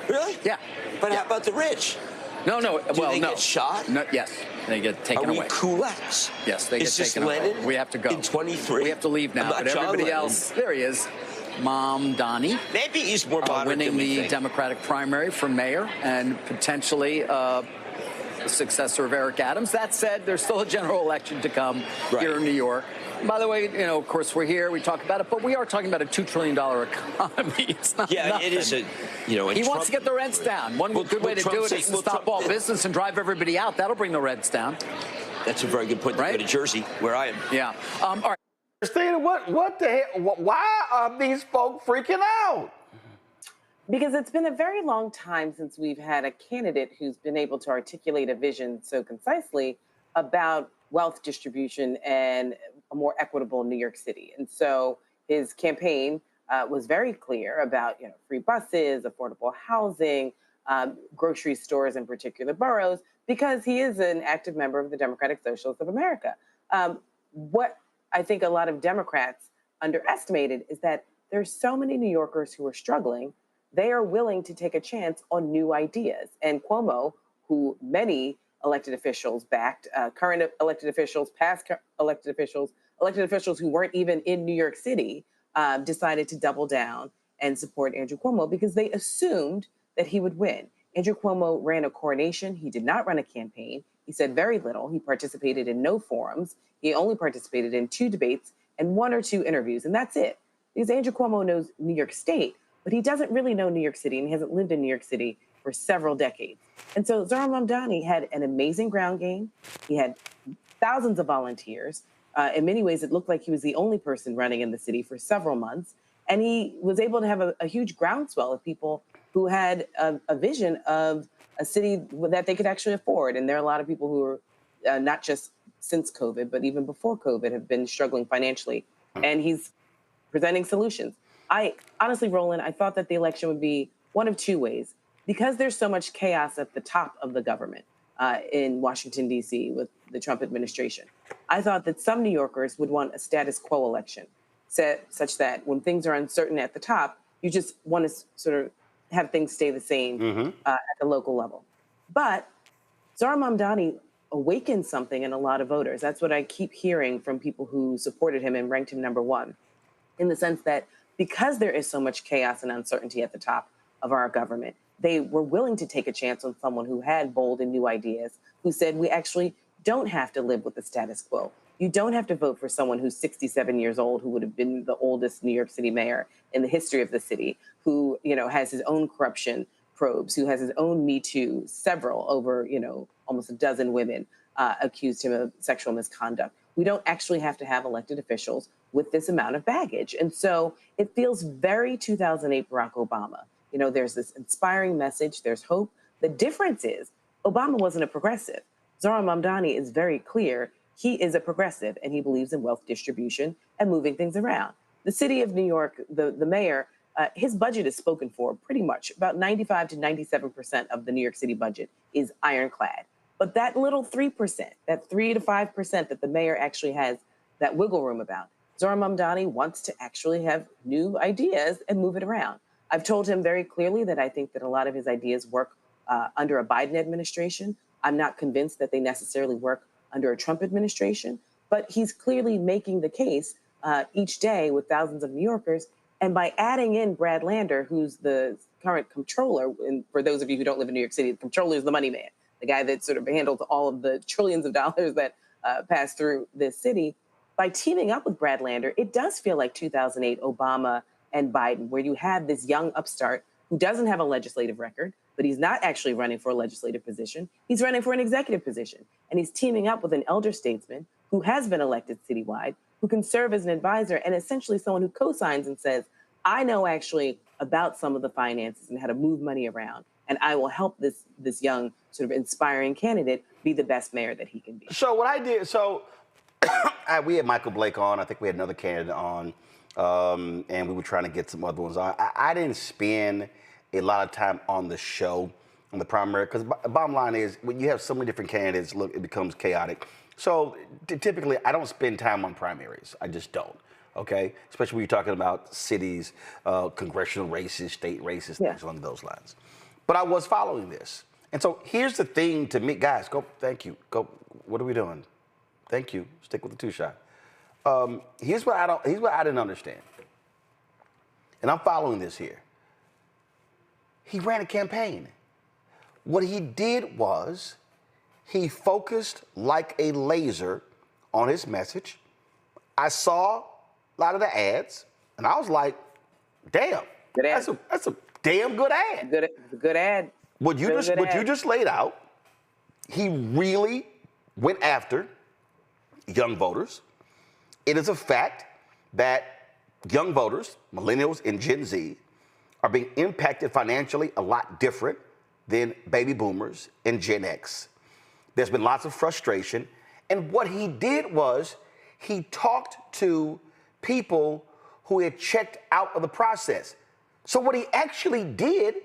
Really? Yeah. But how about the rich? No. Do they get shot? No, yes, they get taken away. Are we kulaks? Yes, they get taken away. We have to go. In 23? We have to leave now. But everybody else, there he is. Mamdani. Maybe he's more moderate winning the Democratic primary for mayor and potentially the successor of Eric Adams. That said, there's still a general election to come here in New York. By the way, of course, we're here, we talk about it, but we are talking about a $2 trillion economy. It's not nothing. It is he wants to get the rents down. One good way to do it is to stop all business and drive everybody out. That'll bring the rents down. That's a very good point. Right? To go to Jersey, where I am. Yeah. All right. Christina, what the hell? Why are these folk freaking out? Because it's been a very long time since we've had a candidate who's been able to articulate a vision so concisely about wealth distribution and a more equitable New York City. And so his campaign was very clear about free buses, affordable housing, grocery stores in particular boroughs, because he is an active member of the Democratic Socialist of America. What I think a lot of Democrats underestimated is that there's so many New Yorkers who are struggling. They are willing to take a chance on new ideas. And Cuomo, who many elected officials backed, current elected officials, past elected officials who weren't even in New York City, decided to double down and support Andrew Cuomo because they assumed that he would win. Andrew Cuomo ran a coronation. He did not run a campaign. He said very little. He participated in no forums. He only participated in 2 debates and 1 or 2 interviews, and that's it. Because Andrew Cuomo knows New York State, but he doesn't really know New York City, and he hasn't lived in New York City for several decades. And so Zohran Mamdani had an amazing ground game. He had thousands of volunteers. In many ways, it looked like he was the only person running in the city for several months. And he was able to have a huge groundswell of people who had a vision of a city that they could actually afford. And there are a lot of people who are not just since COVID, but even before COVID have been struggling financially. And he's presenting solutions. Honestly, Roland, I thought that the election would be one of 2 ways. Because there's so much chaos at the top of the government in Washington, D.C. with the Trump administration, I thought that some New Yorkers would want a status quo election, such that when things are uncertain at the top, you just want to sort of have things stay the same at the local level. But Zohran Mamdani awakened something in a lot of voters. That's what I keep hearing from people who supported him and ranked him number 1, in the sense that because there is so much chaos and uncertainty at the top of our government, they were willing to take a chance on someone who had bold and new ideas, who said, we actually don't have to live with the status quo. You don't have to vote for someone who's 67 years old, who would have been the oldest New York City mayor in the history of the city, who has his own corruption probes, who has his own Me Too, several over, almost a dozen women accused him of sexual misconduct. We don't actually have to have elected officials with this amount of baggage. And so it feels very 2008 Barack Obama. There's this inspiring message, there's hope. The difference is Obama wasn't a progressive. Zohran Mamdani is very clear. He is a progressive, and he believes in wealth distribution and moving things around. The city of New York, the mayor, his budget is spoken for pretty much. About 95 to 97% of the New York City budget is ironclad. But that little 3%, that 3 to 5% that the mayor actually has that wiggle room about, Zohran Mamdani wants to actually have new ideas and move it around. I've told him very clearly that I think that a lot of his ideas work under a Biden administration. I'm not convinced that they necessarily work under a Trump administration, but he's clearly making the case each day with thousands of New Yorkers. And by adding in Brad Lander, who's the current comptroller, and for those of you who don't live in New York City, the comptroller is the money man, the guy that sort of handles all of the trillions of dollars that pass through this city. By teaming up with Brad Lander, it does feel like 2008 Obama and Biden, where you have this young upstart who doesn't have a legislative record, but he's not actually running for a legislative position. He's running for an executive position. And he's teaming up with an elder statesman who has been elected citywide, who can serve as an advisor and essentially someone who co-signs and says, I know actually about some of the finances and how to move money around. And I will help this young sort of inspiring candidate be the best mayor that he can be. So what I did, we had Michael Blake on. I think we had another candidate on. And we were trying to get some other ones on. I didn't spend a lot of time on the show, on the primary, because the bottom line is when you have so many different candidates, look, it becomes chaotic. So typically, I don't spend time on primaries. I just don't, okay? Especially when you're talking about cities, congressional races, state races, things along those lines. But I was following this. And so here's the thing to me, guys, thank you. What are we doing? Thank you. Stick with the two-shot. Here's what I didn't understand. And I'm following this here. He ran a campaign. What he did was he focused like a laser on his message. I saw a lot of the ads, and I was like, damn, that's a damn good ad. Good ad. What you just laid out, he really went after young voters. It is a fact that young voters, millennials and Gen Z, are being impacted financially a lot different than baby boomers and Gen X. There's been lots of frustration. And what he did was he talked to people who had checked out of the process. So what he actually did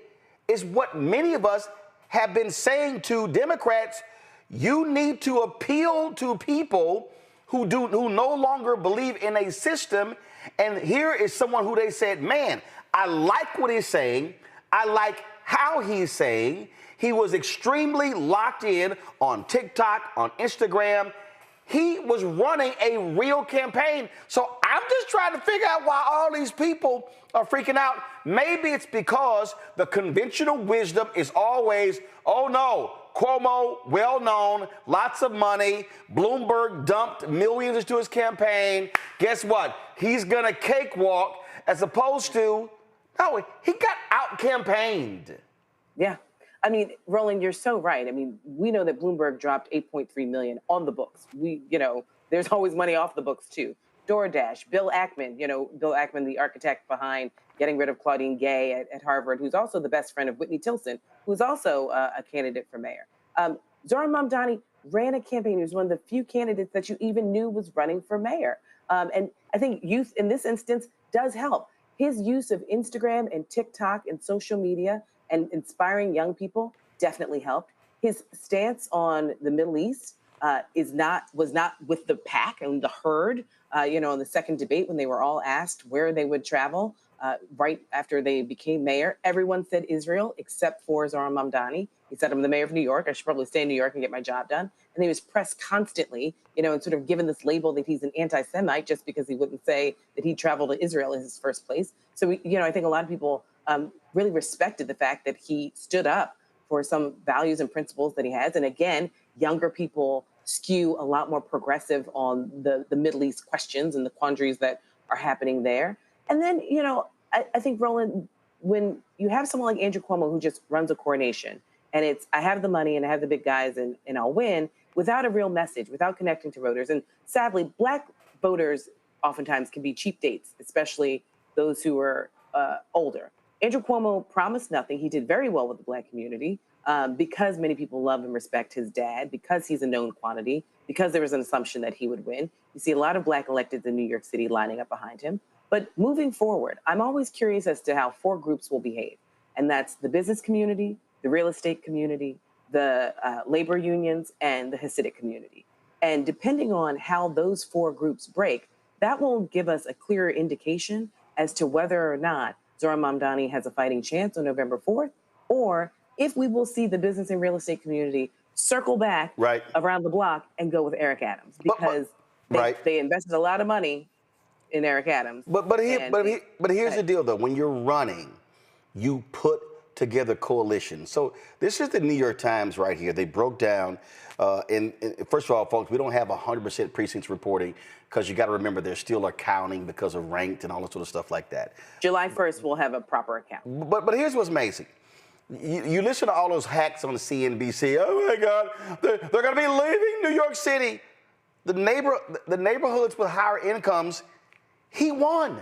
is what many of us have been saying to Democrats: you need to appeal to people who no longer believe in a system. And here is someone who they said, man, I like what he's saying. I like how he's saying. He was extremely locked in on TikTok, on Instagram. He was running a real campaign. So I'm just trying to figure out why all these people are freaking out. Maybe it's because the conventional wisdom is always, oh no, Cuomo, well-known, lots of money. Bloomberg dumped millions into his campaign. Guess what? He's going to cakewalk, as opposed to, no, he got out-campaigned. Yeah. I mean, Roland, you're so right. I mean, we know that Bloomberg dropped $8.3 million on the books. There's always money off the books, too. DoorDash, Bill Ackman, Bill Ackman, the architect behind getting rid of Claudine Gay at Harvard, who's also the best friend of Whitney Tilson, who's also a candidate for mayor. Zohran Mamdani ran a campaign. He was one of the few candidates that you even knew was running for mayor. And I think youth in this instance does help. His use of Instagram and TikTok and social media and inspiring young people definitely helped. His stance on the Middle East was not with the pack and the herd. In the second debate, when they were all asked where they would travel right after they became mayor, everyone said Israel except for Zohran Mamdani. He said, I'm the mayor of New York. I should probably stay in New York and get my job done. And he was pressed constantly, and sort of given this label that he's an anti-Semite just because he wouldn't say that he traveled to Israel in his first place. So, I think a lot of people really respected the fact that he stood up for some values and principles that he has. And again, younger people skew a lot more progressive on the Middle East questions and the quandaries that are happening there. And then, I think, Roland, when you have someone like Andrew Cuomo who just runs a coronation and it's, I have the money and I have the big guys and I'll win, without a real message, without connecting to voters. And sadly, Black voters oftentimes can be cheap dates, especially those who are older. Andrew Cuomo promised nothing. He did very well with the Black community because many people love and respect his dad, because he's a known quantity, because there was an assumption that he would win. You see a lot of Black electeds in New York City lining up behind him. But moving forward, I'm always curious as to how four groups will behave. And that's the business community, the real estate community, the labor unions, and the Hasidic community. And depending on how those four groups break, that will give us a clearer indication as to whether or not Zohran Mamdani has a fighting chance on November 4th, or if we will see the business and real estate community circle back around the block and go with Eric Adams, because they invested a lot of money in Eric Adams. But here's the deal, though. When you're running, you put together coalitions. So this is the New York Times right here. They broke down, first of all, folks, we don't have 100% precincts reporting because you got to remember they're still accounting because of ranked and all that sort of stuff like that. July 1st, we'll have a proper account. But here's what's amazing. You listen to all those hacks on CNBC. Oh my God, they're going to be leaving New York City. The neighborhoods with higher incomes, he won.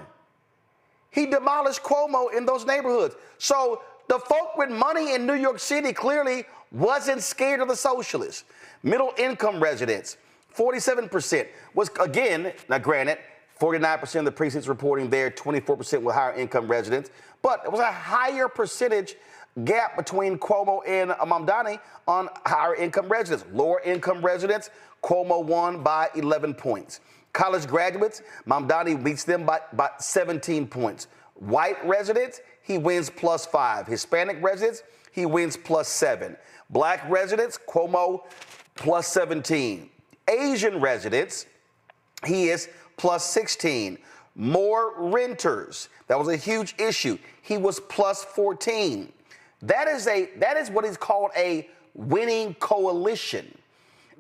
He demolished Cuomo in those neighborhoods. So the folk with money in New York City clearly wasn't scared of the socialists. Middle income residents, 47% was, again, now granted, 49% of the precincts reporting there, 24% with higher income residents, but it was a higher percentage gap between Cuomo and Mamdani on higher income residents. Lower income residents, Cuomo won by 11 points. College graduates, Mamdani beats them by 17 points. White residents, he wins +5. Hispanic residents, he wins +7. Black residents, Cuomo +17. Asian residents, he is +16. More renters, that was a huge issue. He was +14. That is what is called a winning coalition.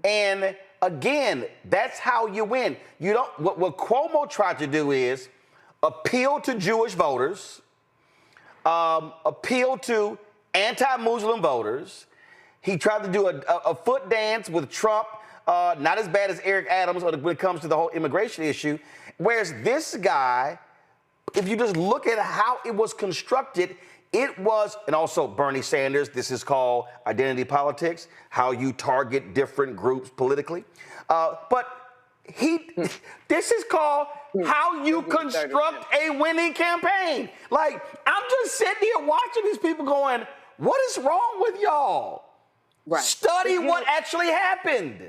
And again, that's how you win. You don't. What Cuomo tried to do is appeal to Jewish voters, appeal to anti-Muslim voters. He tried to do a foot dance with Trump, not as bad as Eric Adams when it comes to the whole immigration issue. Whereas this guy, if you just look at how it was constructed, it was, and also Bernie Sanders, this is called identity politics, how you target different groups politically. But this is called how you construct a winning campaign. Like, I'm just sitting here watching these people going, what is wrong with y'all? Right. Study what actually happened.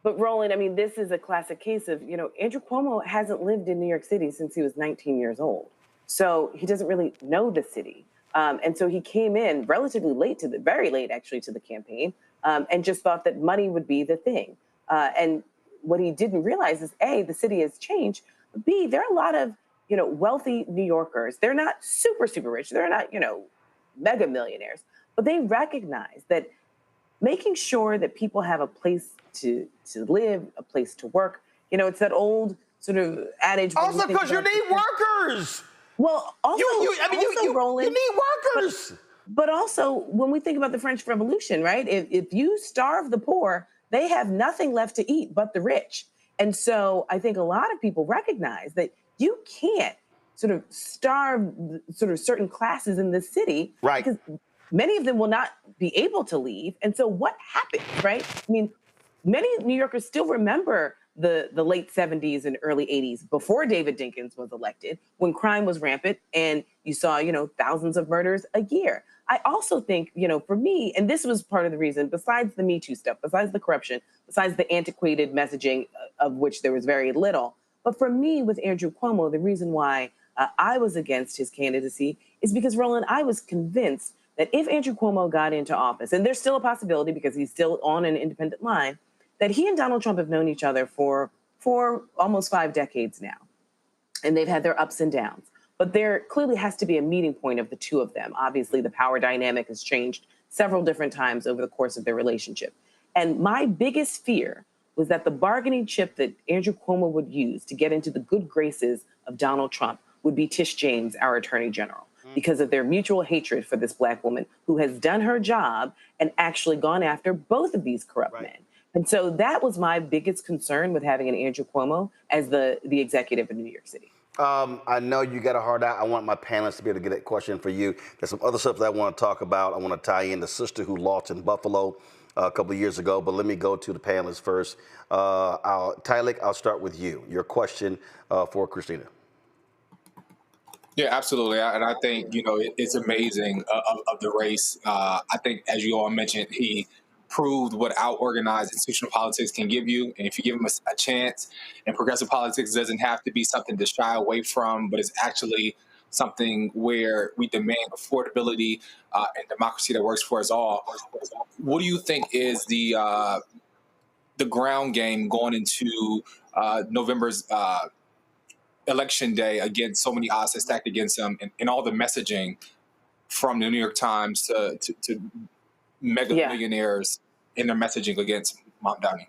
But Roland, I mean, this is a classic case of, Andrew Cuomo hasn't lived in New York City since he was 19 years old. So he doesn't really know the city. And so he came in relatively late very late actually to the campaign, and just thought that money would be the thing. And what he didn't realize is A, the city has changed. B, there are a lot of, wealthy New Yorkers. They're not super, super rich. They're not, mega millionaires, but they recognize that making sure that people have a place to live, a place to work, it's that old sort of adage. Also because you need workers. Well, also, Roland, you need workers. But also, when we think about the French Revolution, right? If you starve the poor, they have nothing left to eat but the rich. And so I think a lot of people recognize that you can't sort of starve sort of certain classes in this city. Right. Because many of them will not be able to leave. And so what happens, right? I mean, many New Yorkers still remember the late 70s and early 80s before David Dinkins was elected, when crime was rampant and you saw, thousands of murders a year. I also think, for me, and this was part of the reason, besides the Me Too stuff, besides the corruption, besides the antiquated messaging of which there was very little, but for me with Andrew Cuomo, the reason why I was against his candidacy is because, Roland, I was convinced that if Andrew Cuomo got into office, and there's still a possibility because he's still on an independent line, that he and Donald Trump have known each other for almost 5 decades now. And they've had their ups and downs. But there clearly has to be a meeting point of the two of them. Obviously, the power dynamic has changed several different times over the course of their relationship. And my biggest fear was that the bargaining chip that Andrew Cuomo would use to get into the good graces of Donald Trump would be Tish James, our Attorney General. because of their mutual hatred for this Black woman who has done her job and actually gone after both of these corrupt men. And so that was my biggest concern with having an Andrew Cuomo as the executive in New York City. I know you got a hard out. I want my panelists to be able to get that question for you. There's some other stuff that I want to talk about. I want to tie in the sister who lost in Buffalo a couple of years ago, but let me go to the panelists first. Tylik, I'll start with you. Your question for Christina. Yeah, absolutely. And I think, it's amazing of the race. I think, as you all mentioned, he proved what out-organized institutional politics can give you. And if you give him a chance, and progressive politics doesn't have to be something to shy away from, but it's actually something where we demand affordability and democracy that works for us all. What do you think is the ground game going into November's election day against so many odds that stacked against him, and all the messaging from the New York Times to mega millionaires in their messaging against Mamdani?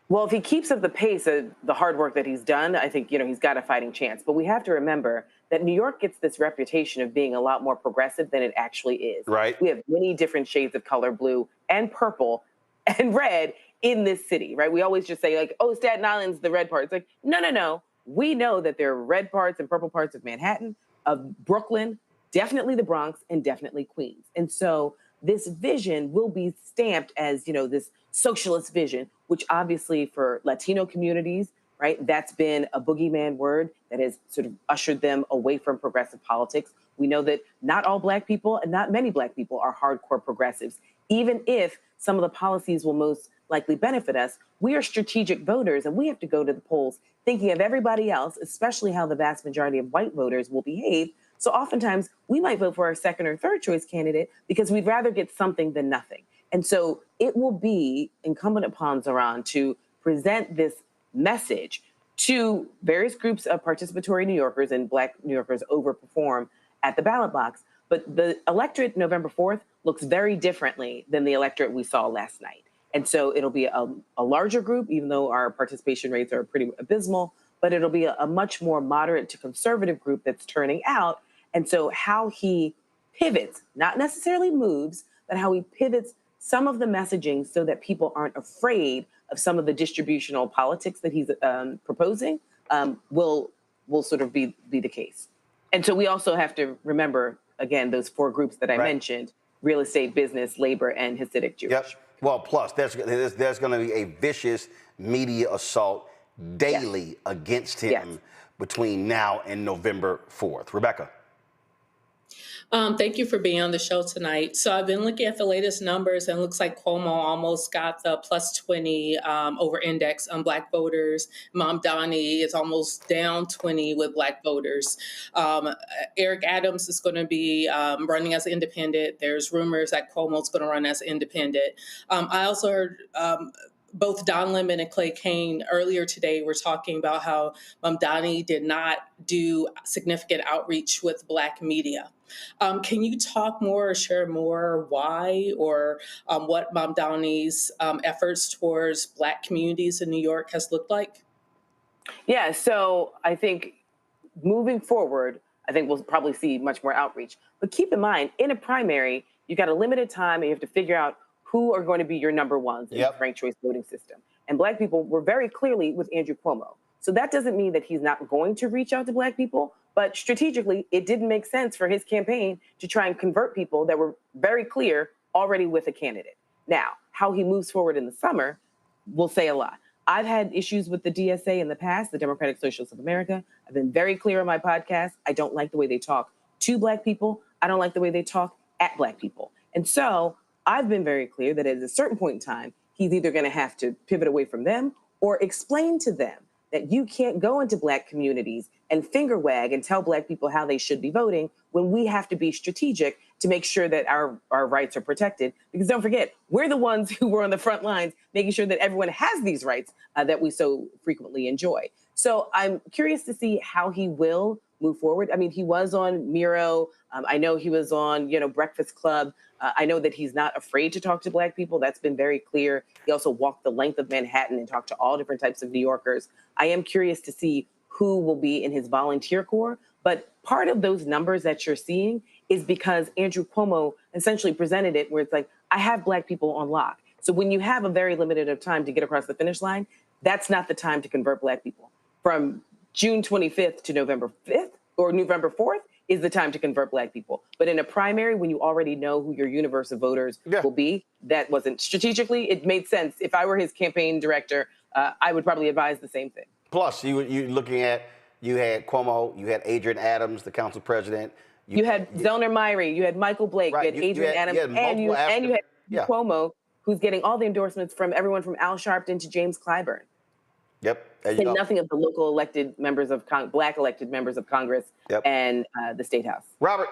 Well, if he keeps up the pace of the hard work that he's done, I think, he's got a fighting chance. But we have to remember that New York gets this reputation of being a lot more progressive than it actually is. Right. We have many different shades of color, blue and purple and red in this city, right? We always just say like, oh, Staten Island's the red part. It's like, no. We know that there are red parts and purple parts of Manhattan, of Brooklyn, definitely the Bronx, and definitely Queens. And so this vision will be stamped as, this socialist vision, which obviously for Latino communities, right, that's been a boogeyman word that has sort of ushered them away from progressive politics. We know that not all Black people and not many Black people are hardcore progressives. Even if some of the policies will most likely benefit us, we are strategic voters, and we have to go to the polls thinking of everybody else, especially how the vast majority of white voters will behave. So oftentimes we might vote for our second or third choice candidate because we'd rather get something than nothing. And so it will be incumbent upon Zohran to present this message to various groups of participatory New Yorkers, and Black New Yorkers overperform at the ballot box. But the electorate November 4th looks very differently than the electorate we saw last night. And so it'll be a larger group, even though our participation rates are pretty abysmal, but it'll be a much more moderate to conservative group that's turning out. And so how he pivots, not necessarily moves, but how he pivots some of the messaging so that people aren't afraid of some of the distributional politics that he's proposing will sort of be the case. And so we also have to remember, again, those four groups that I mentioned: real estate, business, labor, and Hasidic Jewish. Yep. Well, plus there's going to be a vicious media assault daily against him between now and November 4th. Rebecca. Thank you for being on the show tonight. So I've been looking at the latest numbers, and it looks like Cuomo almost got the plus 20 over index on Black voters. Mamdani is almost down 20 with Black voters. Eric Adams is going to be running as independent. There's rumors that Cuomo's going to run as independent. I also heard both Don Lemon and Clay Cane earlier today were talking about how Mamdani did not do significant outreach with Black media. Can you talk more or share more why or what Mamdani's efforts towards Black communities in New York has looked like? Yeah, so I think moving forward, I think we'll probably see much more outreach. But keep in mind, in a primary, you got a limited time and you have to figure out who are going to be your number ones in the ranked choice voting system. And Black people were very clearly with Andrew Cuomo. So that doesn't mean that he's not going to reach out to Black people, but strategically, it didn't make sense for his campaign to try and convert people that were very clear already with a candidate. Now, how he moves forward in the summer will say a lot. I've had issues with the DSA in the past, the Democratic Socialist of America. I've been very clear on my podcast. I don't like the way they talk to Black people. I don't like the way they talk at Black people. And so I've been very clear that at a certain point in time, he's either going to have to pivot away from them or explain to them that you can't go into Black communities and finger wag and tell Black people how they should be voting when we have to be strategic to make sure that our rights are protected. Because don't forget, we're the ones who were on the front lines making sure that everyone has these rights that we so frequently enjoy. So I'm curious to see how he will move forward. I mean, he was on Miro. I know he was on, Breakfast Club. I know that he's not afraid to talk to Black people. That's been very clear. He also walked the length of Manhattan and talked to all different types of New Yorkers. I am curious to see who will be in his volunteer corps. But part of those numbers that you're seeing is because Andrew Cuomo essentially presented it where it's like, I have Black people on lock. So when you have a very limited of time to get across the finish line, that's not the time to convert Black people. From June 25th to November 5th or November 4th is the time to convert Black people. But in a primary, when you already know who your universe of voters will be, that wasn't strategically, it made sense. If I were his campaign director, I would probably advise the same thing. Plus, you looking at, you had Cuomo, you had Adrian Adams, the council president. You had Zohran Mamdani, you had Michael Blake, Right, you had Adrian Adams, and you had Cuomo, who's getting all the endorsements from everyone from Al Sharpton to James Clyburn. Yep. There you And go. nothing of the local elected members of Black elected members of Congress and the State House. Robert.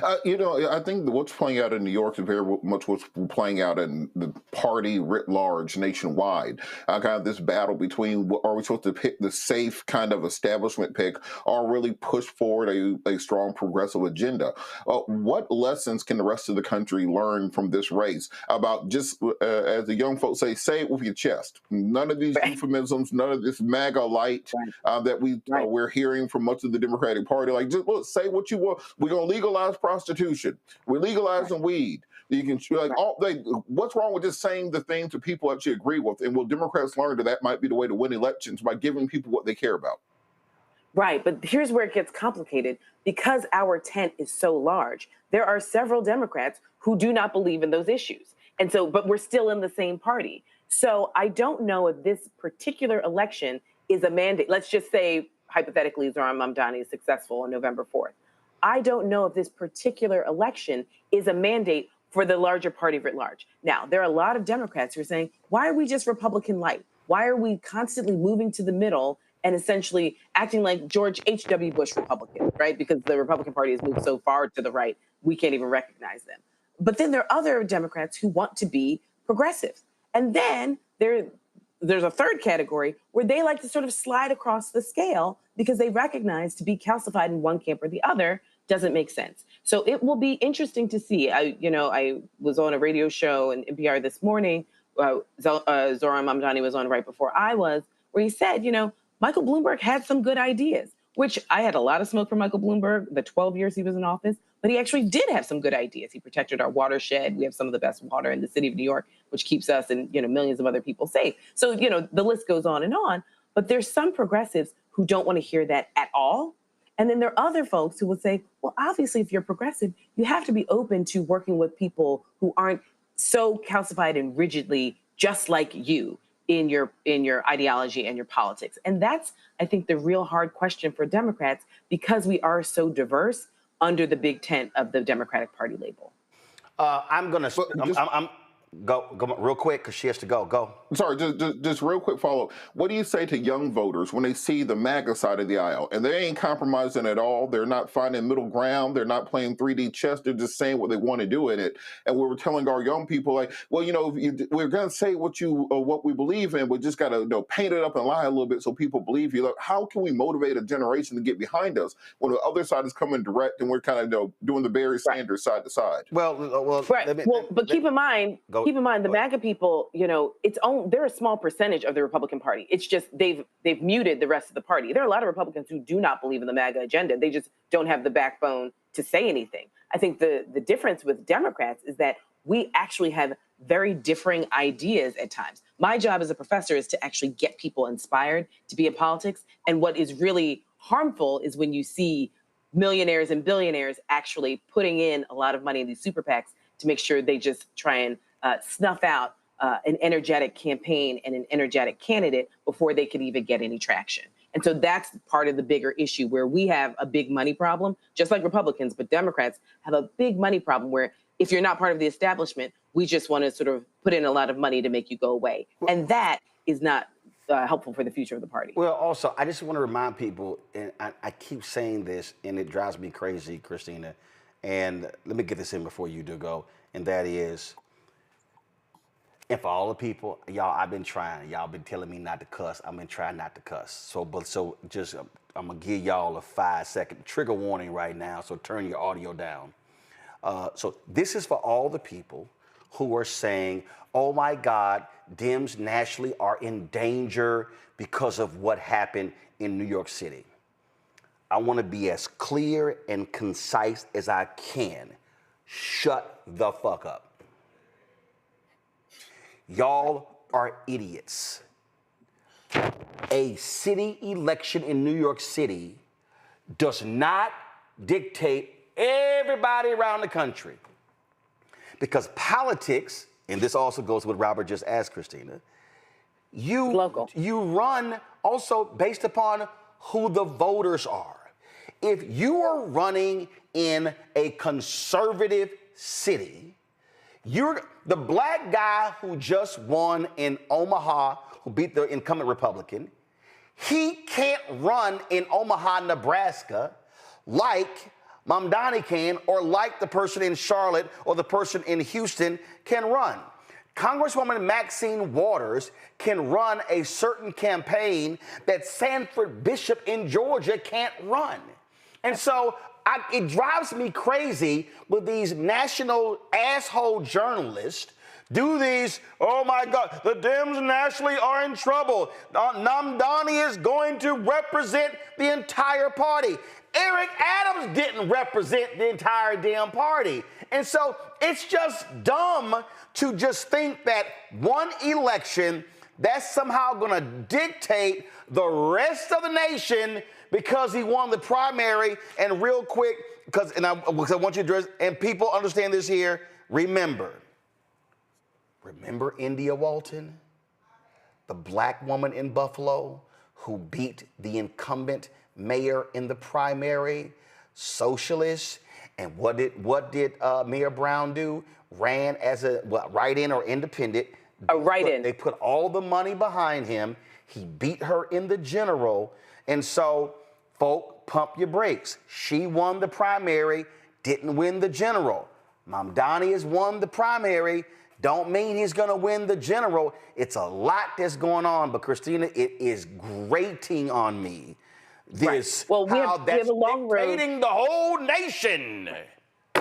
I think what's playing out in New York is very much what's playing out in the party writ large nationwide. Kind of this battle between, are we supposed to pick the safe kind of establishment pick or really push forward a strong progressive agenda? What lessons can the rest of the country learn from this race about just, as the young folks say it with your chest? None of these euphemisms, none of this MAGA light that we're hearing from much of the Democratic Party. Like, just look, say what you want. We're going to legalize prostitution. We're legalizing weed. You can what's wrong with just saying the things that people actually agree with? And will Democrats learn that might be the way to win elections, by giving people what they care about? Right, but here's where it gets complicated. Because our tent is so large, there are several Democrats who do not believe in those issues. And so, but we're still in the same party. So I don't know if this particular election is a mandate. Let's just say, hypothetically, Zohran Mamdani is successful on November 4th. I don't know if this particular election is a mandate for the larger party writ large. Now, there are a lot of Democrats who are saying, why are we just Republican light? Why are we constantly moving to the middle and essentially acting like George H.W. Bush Republican, right? Because the Republican Party has moved so far to the right, we can't even recognize them. But then there are other Democrats who want to be progressive. And then there's a third category where they like to sort of slide across the scale because they recognize to be calcified in one camp or the other doesn't make sense. So it will be interesting to see. I was on a radio show in NPR this morning. Zohran Mamdani was on right before I was, where he said, Michael Bloomberg had some good ideas, which I had a lot of smoke for Michael Bloomberg, the 12 years he was in office, but he actually did have some good ideas. He protected our watershed. We have some of the best water in the city of New York, which keeps us and millions of other people safe. So, the list goes on, but there's some progressives who don't want to hear that at all. And then there are other folks who would say, well, obviously, if you're progressive, you have to be open to working with people who aren't so calcified and rigidly just like you in your ideology and your politics. And that's, I think, the real hard question for Democrats, because we are so diverse under the big tent of the Democratic Party label. I'm going to go real quick because she has to go. Go. Sorry, just real quick follow-up. What do you say to young voters when they see the MAGA side of the aisle and they ain't compromising at all? They're not finding middle ground. They're not playing 3D chess. They're just saying what they want to do in it. And we were telling our young people, like, well, we're going to say what we believe in, but just got to paint it up and lie a little bit so people believe you. Like, how can we motivate a generation to get behind us when the other side is coming direct and we're kind of doing the Barry Sanders side to side? But keep in mind, the MAGA people, they're a small percentage of the Republican Party. It's just they've muted the rest of the party. There are a lot of Republicans who do not believe in the MAGA agenda. They just don't have the backbone to say anything. I think the difference with Democrats is that we actually have very differing ideas at times. My job as a professor is to actually get people inspired to be in politics. And what is really harmful is when you see millionaires and billionaires actually putting in a lot of money in these super PACs to make sure they just try and snuff out an energetic campaign and an energetic candidate before they could even get any traction. And so that's part of the bigger issue where we have a big money problem, just like Republicans, but Democrats have a big money problem where if you're not part of the establishment, we just want to sort of put in a lot of money to make you go away. And that is not helpful for the future of the party. Well, also, I just want to remind people, and I keep saying this, and it drives me crazy, Christina, and let me get this in before you do go, and that is, and for all the people, y'all, I've been trying. Y'all been telling me not to cuss. I've been trying not to cuss. So I'm gonna give y'all a 5-second trigger warning right now. So turn your audio down. So this is for all the people who are saying, oh my God, Dems nationally are in danger because of what happened in New York City. I want to be as clear and concise as I can. Shut the fuck up. Y'all are idiots. A city election in New York City does not dictate everybody around the country. Because politics, and this also goes with what Robert just asked Christina, you run also based upon who the voters are. If you are running in a conservative city, you're the black guy who just won in Omaha, who beat the incumbent Republican, he can't run in Omaha, Nebraska like Mamdani can, or like the person in Charlotte or the person in Houston can run. Congresswoman Maxine Waters can run a certain campaign that Sanford Bishop in Georgia can't run. And so it drives me crazy with these national asshole journalists do these, oh my God, the Dems nationally are in trouble. Mamdani is going to represent the entire party. Eric Adams didn't represent the entire damn party. And so it's just dumb to just think that one election, that's somehow going to dictate the rest of the nation because he won the primary. And real quick, because I want you to address, and people understand this here, remember India Walton, the black woman in Buffalo who beat the incumbent mayor in the primary, socialist, and what did Mayor Brown do? Ran as a write-in or independent. A write-in. They put all the money behind him. He beat her in the general, and so, folk, pump your brakes. She won the primary, didn't win the general. Mamdani has won the primary. Don't mean he's going to win the general. It's a lot that's going on, but Christina, it is grating on me. This, right. Well, we have a long road. Dictating the whole nation.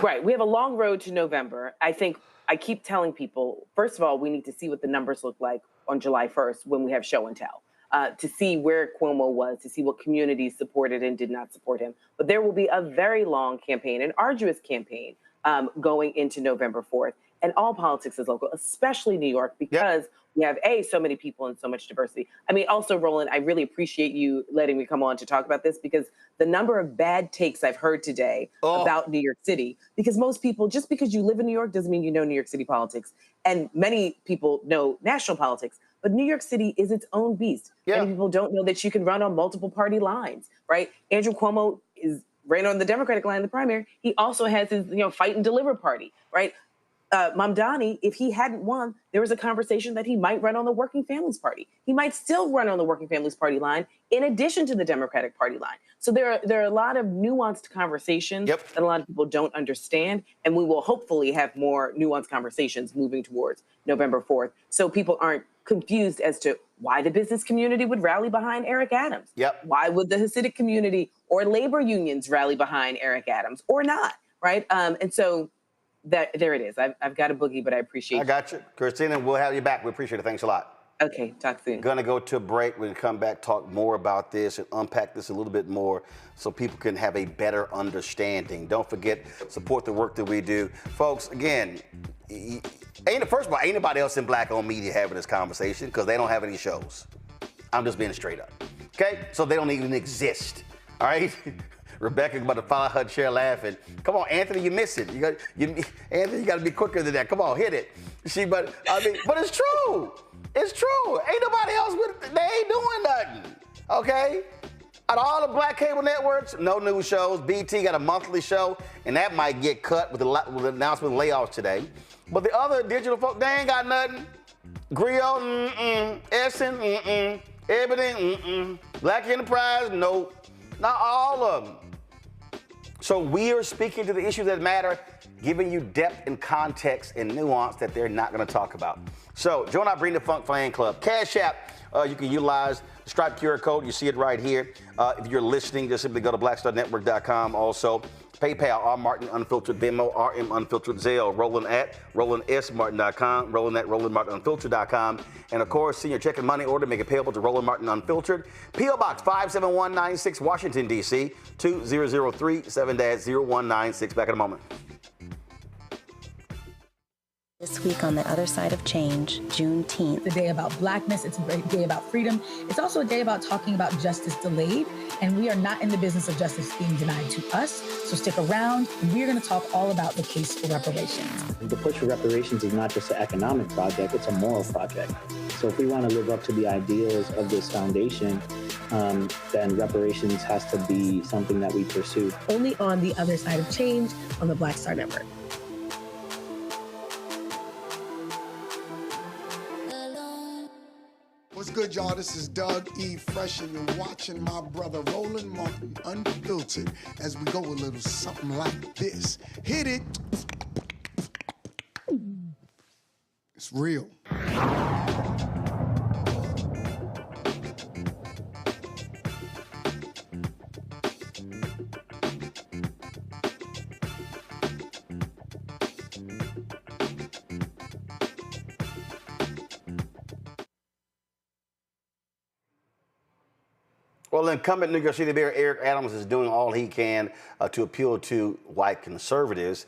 Right. We have a long road to November. I think I keep telling people, first of all, we need to see what the numbers look like on July 1st when we have show and tell, to see where Cuomo was, to see what communities supported and did not support him. But there will be a very long campaign, an arduous campaign going into November 4th. And all politics is local, especially New York, because we have, so many people and so much diversity. I mean, also, Roland, I really appreciate you letting me come on to talk about this, because the number of bad takes I've heard today about New York City, because most people, just because you live in New York doesn't mean you know New York City politics. And many people know national politics, but New York City is its own beast. Many people don't know that you can run on multiple party lines, right? Andrew Cuomo ran on the Democratic line in the primary. He also has his, fight and deliver party, right? Mamdani, if he hadn't won, there was a conversation that he might run on the Working Families Party. He might still run on the Working Families Party line in addition to the Democratic Party line. So there are a lot of nuanced conversations that a lot of people don't understand, and we will hopefully have more nuanced conversations moving towards November 4th, so people aren't confused as to why the business community would rally behind Eric Adams. Why would the Hasidic community or labor unions rally behind Eric Adams or not, right? And so there it is. I've got a boogie, but I appreciate it. I got you. Christina, we'll have you back. We appreciate it. Thanks a lot. Okay, talk soon. Gonna go to a break. We're gonna come back, talk more about this and unpack this a little bit more so people can have a better understanding. Don't forget, support the work that we do. Folks, again, first of all, ain't nobody else in black-owned media having this conversation because they don't have any shows. I'm just being straight up. Okay? So they don't even exist. All right? Rebecca about to follow her chair laughing. Come on, Anthony, you miss it. Anthony, you got to be quicker than that. Come on, hit it. But it's true. It's true. Ain't nobody else they ain't doing nothing. Okay? Out of all the black cable networks, no news shows. BT got a monthly show, and that might get cut with the announcement of layoffs today. But the other digital folks, they ain't got nothing. Griot, Essen, everything, Black Enterprise, nope. Not all of them. So we are speaking to the issues that matter, giving you depth and context and nuance that they're not going to talk about. So join our Bring the Funk Fan Club. Cash App, you can utilize Stripe QR code, you see it right here. If you're listening, just simply go to blackstarnetwork.com. Also, PayPal, R. Martin Unfiltered, Venmo, RM Unfiltered, Zelle, RolandSMartin.com, Roland at RolandMartinUnfiltered.com. And of course, send your check and money order, make it payable to Roland Martin Unfiltered. P.O. Box 57196, Washington, D.C., 2003 7-0196. Back in a moment. This week on The Other Side of Change, Juneteenth. It's a day about blackness. It's a day about freedom. It's also a day about talking about justice delayed. And we are not in the business of justice being denied to us. So stick around. And we're going to talk all about the case for reparations. The push for reparations is not just an economic project, it's a moral project. So if we want to live up to the ideals of this foundation, then reparations has to be something that we pursue. Only on The Other Side of Change on the Black Star Network. What's good, y'all? This is Doug E. Fresh, and you're watching my brother Roland Martin Unfiltered as we go a little something like this. Hit it. It's real. Well, incumbent New York City Mayor Eric Adams is doing all he can to appeal to white conservatives.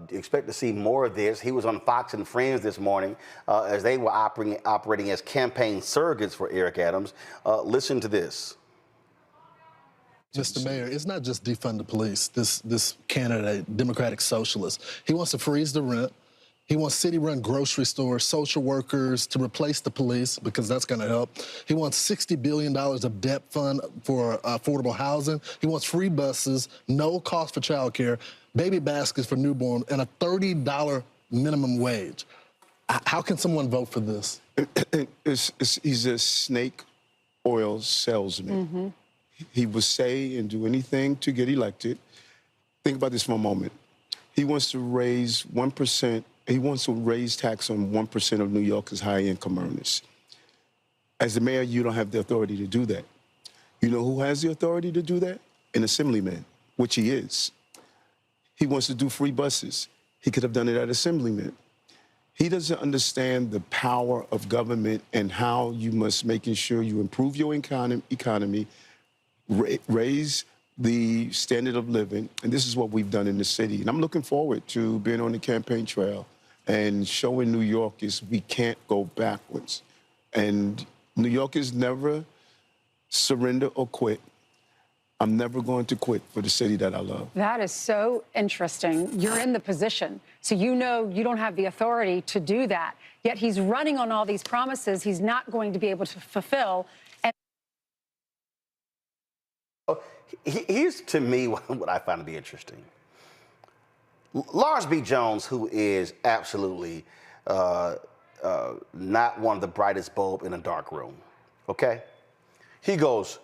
Expect to see more of this. He was on Fox and Friends this morning as they were operating as campaign surrogates for Eric Adams. Listen to this. Mr. Mayor, it's not just defund the police. This candidate, Democratic Socialist, he wants to freeze the rent. He wants city-run grocery stores, social workers to replace the police because that's going to help. He wants $60 billion of debt fund for affordable housing. He wants free buses, no cost for childcare, baby baskets for newborn, and a $30 minimum wage. How can someone vote for this? He's a snake oil salesman. Mm-hmm. He will say and do anything to get elected. Think about this for a moment. He wants to raise 1%. He wants to raise tax on 1% of New Yorkers' high-income earners. As the mayor, you don't have the authority to do that. You know who has the authority to do that? An assemblyman, which he is. He wants to do free buses. He could have done it at assemblyman. He doesn't understand the power of government and how you must making sure you improve your economy, raise the standard of living, and this is what we've done in the city. And I'm looking forward to being on the campaign trail and showing New Yorkers we can't go backwards. And New Yorkers never surrender or quit. I'm never going to quit for the city that I love. That is so interesting. You're in the position, so you know you don't have the authority to do that. Yet he's running on all these promises he's not going to be able to fulfill. And Here's, to me, what I find to be interesting. Lawrence B. Jones, who is absolutely not one of the brightest bulb in a dark room, okay? He goes,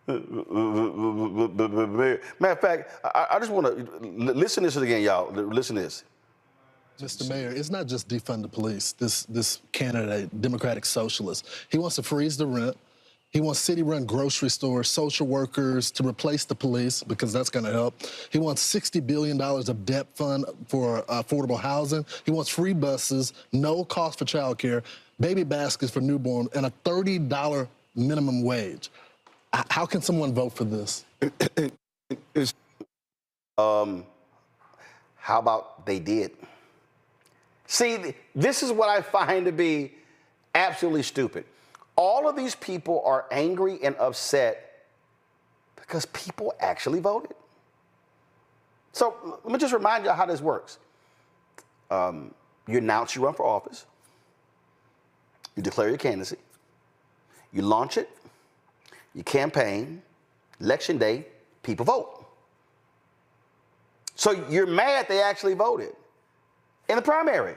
matter of fact, I just want to listen to this again, y'all. Listen to this. Mr. Mayor, it's not just defund the police. This candidate, Democratic Socialist, he wants to freeze the rent. He wants city-run grocery stores, social workers to replace the police because that's going to help. He wants $60 billion of debt fund for affordable housing. He wants free buses, no cost for childcare, baby baskets for newborn, and a $30 minimum wage. How can someone vote for this? How about they did? See, this is what I find to be absolutely stupid. All of these people are angry and upset because people actually voted. So let me just remind you how this works. You announce you run for office. You declare your candidacy. You launch it. You campaign. Election day, people vote. So you're mad they actually voted in the primary.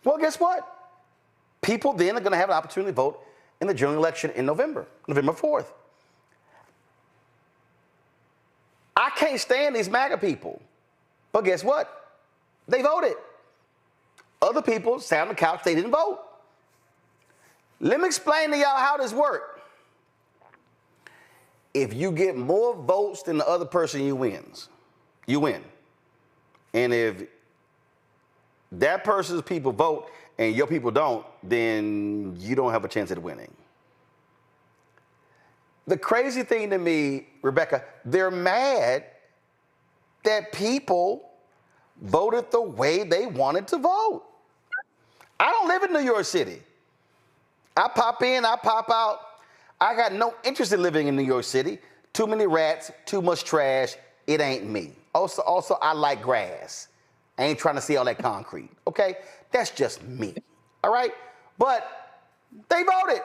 Well, guess what? People then are going to have an opportunity to vote in the general election in November 4th. I can't stand these MAGA people. But guess what? They voted. Other people sat on the couch, they didn't vote. Let me explain to y'all how this worked. If you get more votes than the other person, you win. And if that person's people vote and your people don't, then you don't have a chance at winning. The crazy thing to me, Rebecca, they're mad that people voted the way they wanted to vote. I don't live in New York City. I pop in, I pop out. I got no interest in living in New York City. Too many rats, too much trash. It ain't me. Also, I like grass. I ain't trying to see all that concrete, okay? That's just me, all right? But they voted.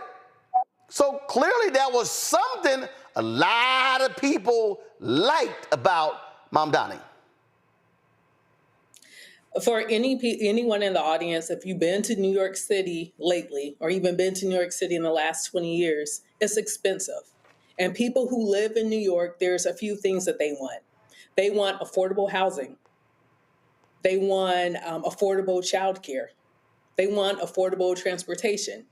So clearly there was something a lot of people liked about Mamdani. For anyone in the audience, if you've been to New York City lately, or even been to New York City in the last 20 years, it's expensive. And people who live in New York, there's a few things that they want. They want affordable housing. They want affordable childcare. They want affordable transportation.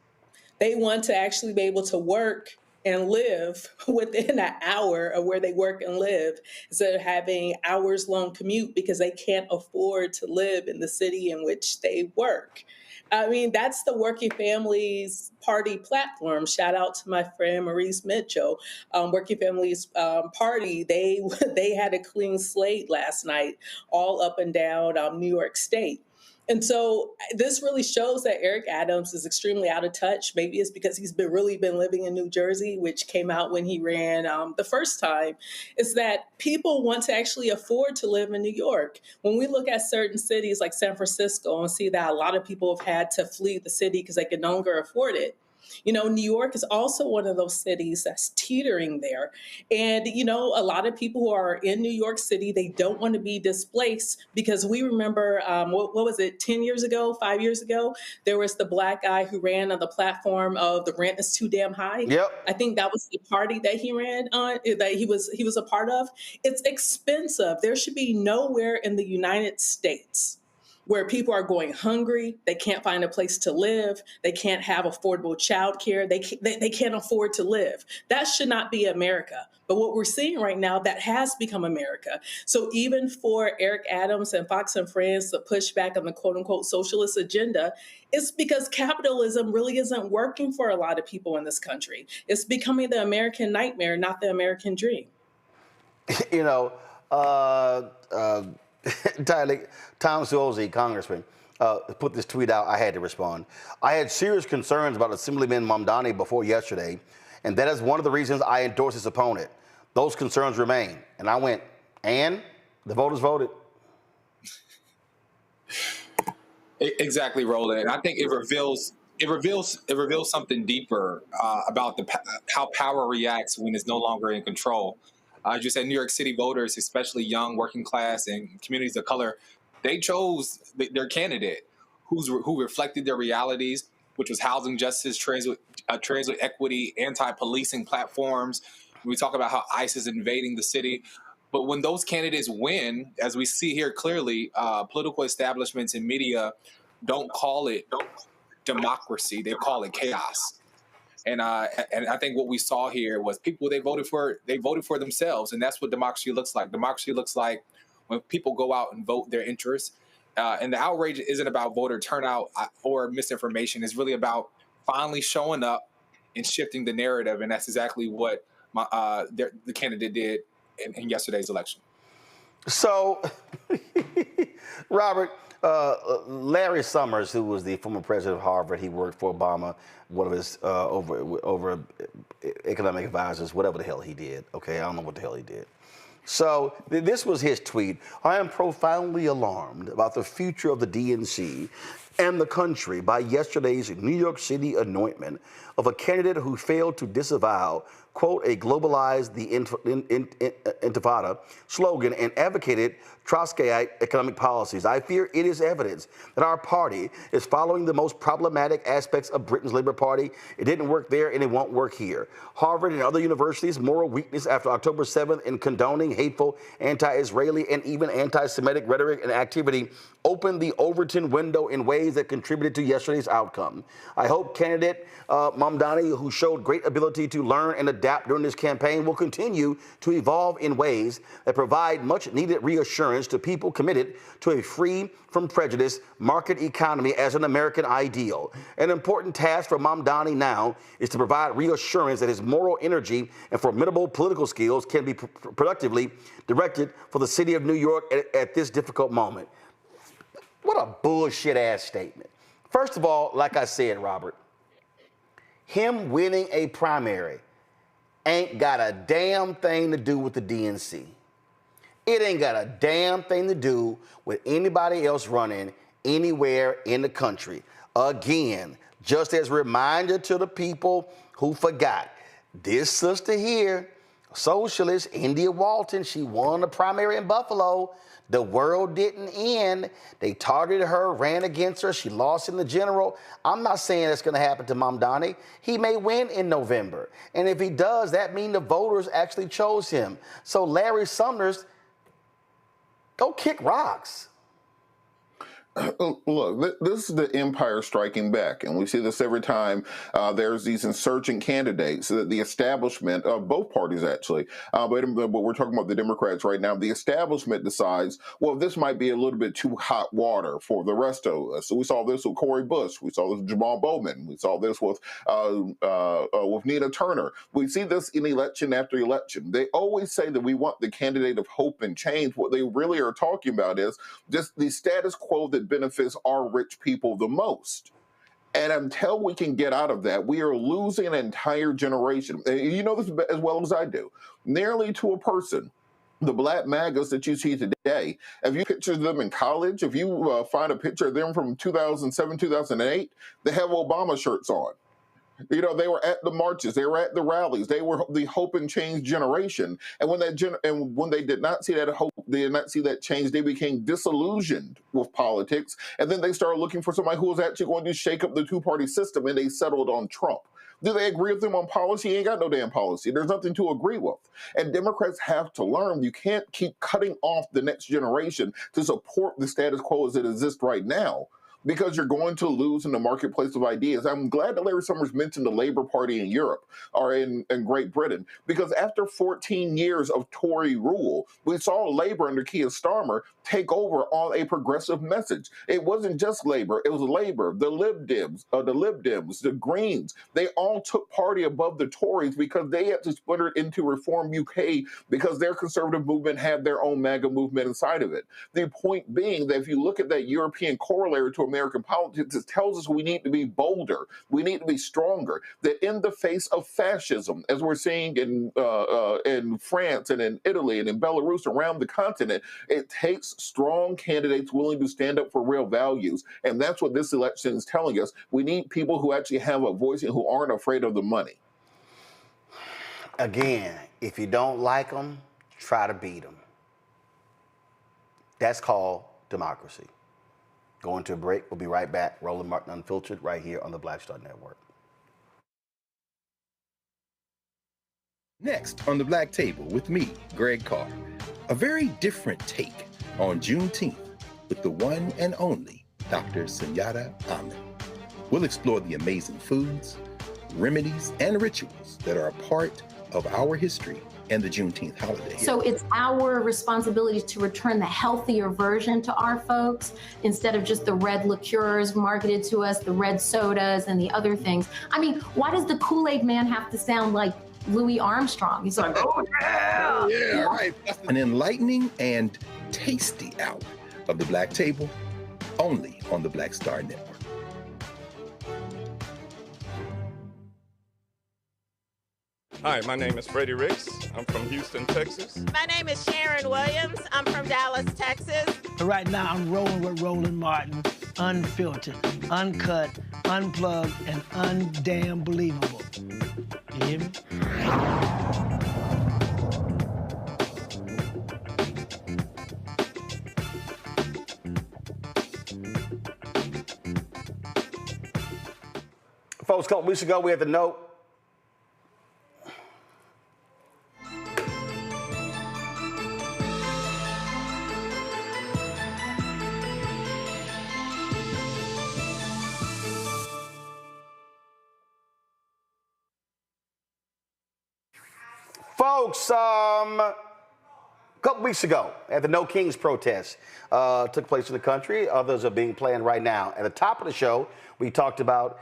They want to actually be able to work and live within an hour of where they work and live instead of having hours-long commute because they can't afford to live in the city in which they work. I mean, that's the Working Families Party platform. Shout out to my friend Maurice Mitchell. Working Families Party, they had a clean slate last night, all up and down New York State. And so this really shows that Eric Adams is extremely out of touch. Maybe it's because he's really been living in New Jersey, which came out when he ran the first time, is that people want to actually afford to live in New York. When we look at certain cities like San Francisco and see that a lot of people have had to flee the city because they can no longer afford it, you know, New York is also one of those cities that's teetering there. And, you know, a lot of people who are in New York City, they don't want to be displaced because we remember, what was it, 10 years ago, 5 years ago, there was the Black guy who ran on the platform of the rent is too damn high. Yep. I think that was the party that he ran on, that he was a part of. It's expensive. There should be nowhere in the United States where people are going hungry, they can't find a place to live, they can't have affordable childcare, they can't afford to live. That should not be America. But what we're seeing right now, that has become America. So even for Eric Adams and Fox and Friends to push back on the quote unquote socialist agenda, it's because capitalism really isn't working for a lot of people in this country. It's becoming the American nightmare, not the American dream. You know, Tom Suozzi, Congressman, put this tweet out. I had to respond. I had serious concerns about Assemblyman Mamdani before yesterday, and that is one of the reasons I endorsed his opponent. Those concerns remain. And I went, and the voters voted. Exactly, Roland. I think it reveals something deeper about how power reacts when it's no longer in control. As you said, New York City voters, especially young, working class, and communities of color, they chose their candidate who reflected their realities, which was housing justice, transit equity, anti-policing platforms. We talk about how ICE is invading the city. But when those candidates win, as we see here clearly, political establishments and media don't call it democracy. They call it chaos. And I think what we saw here was people they voted for themselves, and that's what democracy looks like. Democracy looks like when people go out and vote their interests. And the outrage isn't about voter turnout or misinformation. It's really about finally showing up and shifting the narrative, and that's exactly what the candidate did in yesterday's election. So, Robert, Larry Summers, who was the former president of Harvard, he worked for Obama, one of his over economic advisors, whatever the hell he did. Okay, I don't know what the hell he did. So this was his tweet. I am profoundly alarmed about the future of the DNC and the country by yesterday's New York City anointment of a candidate who failed to disavow, quote, a globalized the intifada slogan and advocated Trotskyite economic policies. I fear it is evidence that our party is following the most problematic aspects of Britain's Labour Party. It didn't work there and it won't work here. Harvard and other universities' moral weakness after October 7th in condoning hateful, anti-Israeli, and even anti-Semitic rhetoric and activity opened the Overton window in ways that contributed to yesterday's outcome. I hope candidate Mamdani, who showed great ability to learn and adapt adapt during this campaign will continue to evolve in ways that provide much needed reassurance to people committed to a free from prejudice market economy as an American ideal. An important task for Mamdani now is to provide reassurance that his moral energy and formidable political skills can be productively directed for the city of New York at this difficult moment. What a bullshit ass statement. First of all, like I said, Robert, him winning a primary ain't got a damn thing to do with the DNC. It ain't got a damn thing to do with anybody else running anywhere in the country. Again, just as a reminder to the people who forgot, this sister here, socialist, India Walton, she won the primary in Buffalo. The world didn't end. They targeted her, ran against her. She lost in the general. I'm not saying that's going to happen to Mamdani. He may win in November. And if he does, that means the voters actually chose him. So Larry Summers, go kick rocks. Look, this is the empire striking back, and we see this every time there's these insurgent candidates, the establishment of both parties, actually. But we're talking about the Democrats right now. The establishment decides, well, this might be a little bit too hot water for the rest of us. So we saw this with Cori Bush. We saw this with Jamal Bowman. We saw this with Nina Turner. We see this in election after election. They always say that we want the candidate of hope and change. What they really are talking about is just the status quo that benefits our rich people the most. And until we can get out of that, we are losing an entire generation. You know this as well as I do. Nearly to a person, the black MAGAs that you see today, if you picture them in college, if you find a picture of them from 2007, 2008, they have Obama shirts on. You know, they were at the marches, they were at the rallies, they were the hope and change generation. And when when they did not see that hope, they did not see that change, they became disillusioned with politics. And then they started looking for somebody who was actually going to shake up the two-party system, and they settled on Trump. Do they agree with him on policy? He ain't got no damn policy. There's nothing to agree with. And Democrats have to learn you can't keep cutting off the next generation to support the status quo as it exists right now, because you're going to lose in the marketplace of ideas. I'm glad that Larry Summers mentioned the Labour Party in Europe or in Great Britain, because after 14 years of Tory rule, we saw Labour under Keir Starmer take over on a progressive message. It wasn't just Labour, it was Labour, the Lib Dems, the Greens. They all took party above the Tories because they had to splinter into Reform UK because their conservative movement had their own MAGA movement inside of it. The point being that if you look at that European corollary to American politics, it tells us we need to be bolder, we need to be stronger, that in the face of fascism, as we're seeing in France and in Italy and in Belarus around the continent, it takes strong candidates willing to stand up for real values. And that's what this election is telling us. We need people who actually have a voice and who aren't afraid of the money. Again, if you don't like them, try to beat them. That's called democracy. Going to a break. We'll be right back. Roland Martin Unfiltered right here on the Black Star Network. Next on the Black Table with me, Greg Carr. A very different take on Juneteenth with the one and only Dr. Sunyata Ahmed. We'll explore the amazing foods, remedies, and rituals that are a part of our history and the Juneteenth holiday. So it's our responsibility to return the healthier version to our folks instead of just the red liqueurs marketed to us, the red sodas and the other things. I mean, why does the Kool-Aid man have to sound like Louis Armstrong? He's like, oh yeah! Oh, yeah, right. An enlightening and tasty hour of the Black Table, only on the Black Star Network. Hi, my name is Freddie Ricks. I'm from Houston, Texas. My name is Sharon Williams. I'm from Dallas, Texas. Right now, I'm rolling with Roland Martin, unfiltered, uncut, unplugged, and undamn believable. You hear me? Folks, a couple weeks ago, we had the note. Folks, a couple weeks ago, at the No Kings protest took place in the country. Others are being planned right now. At the top of the show, we talked about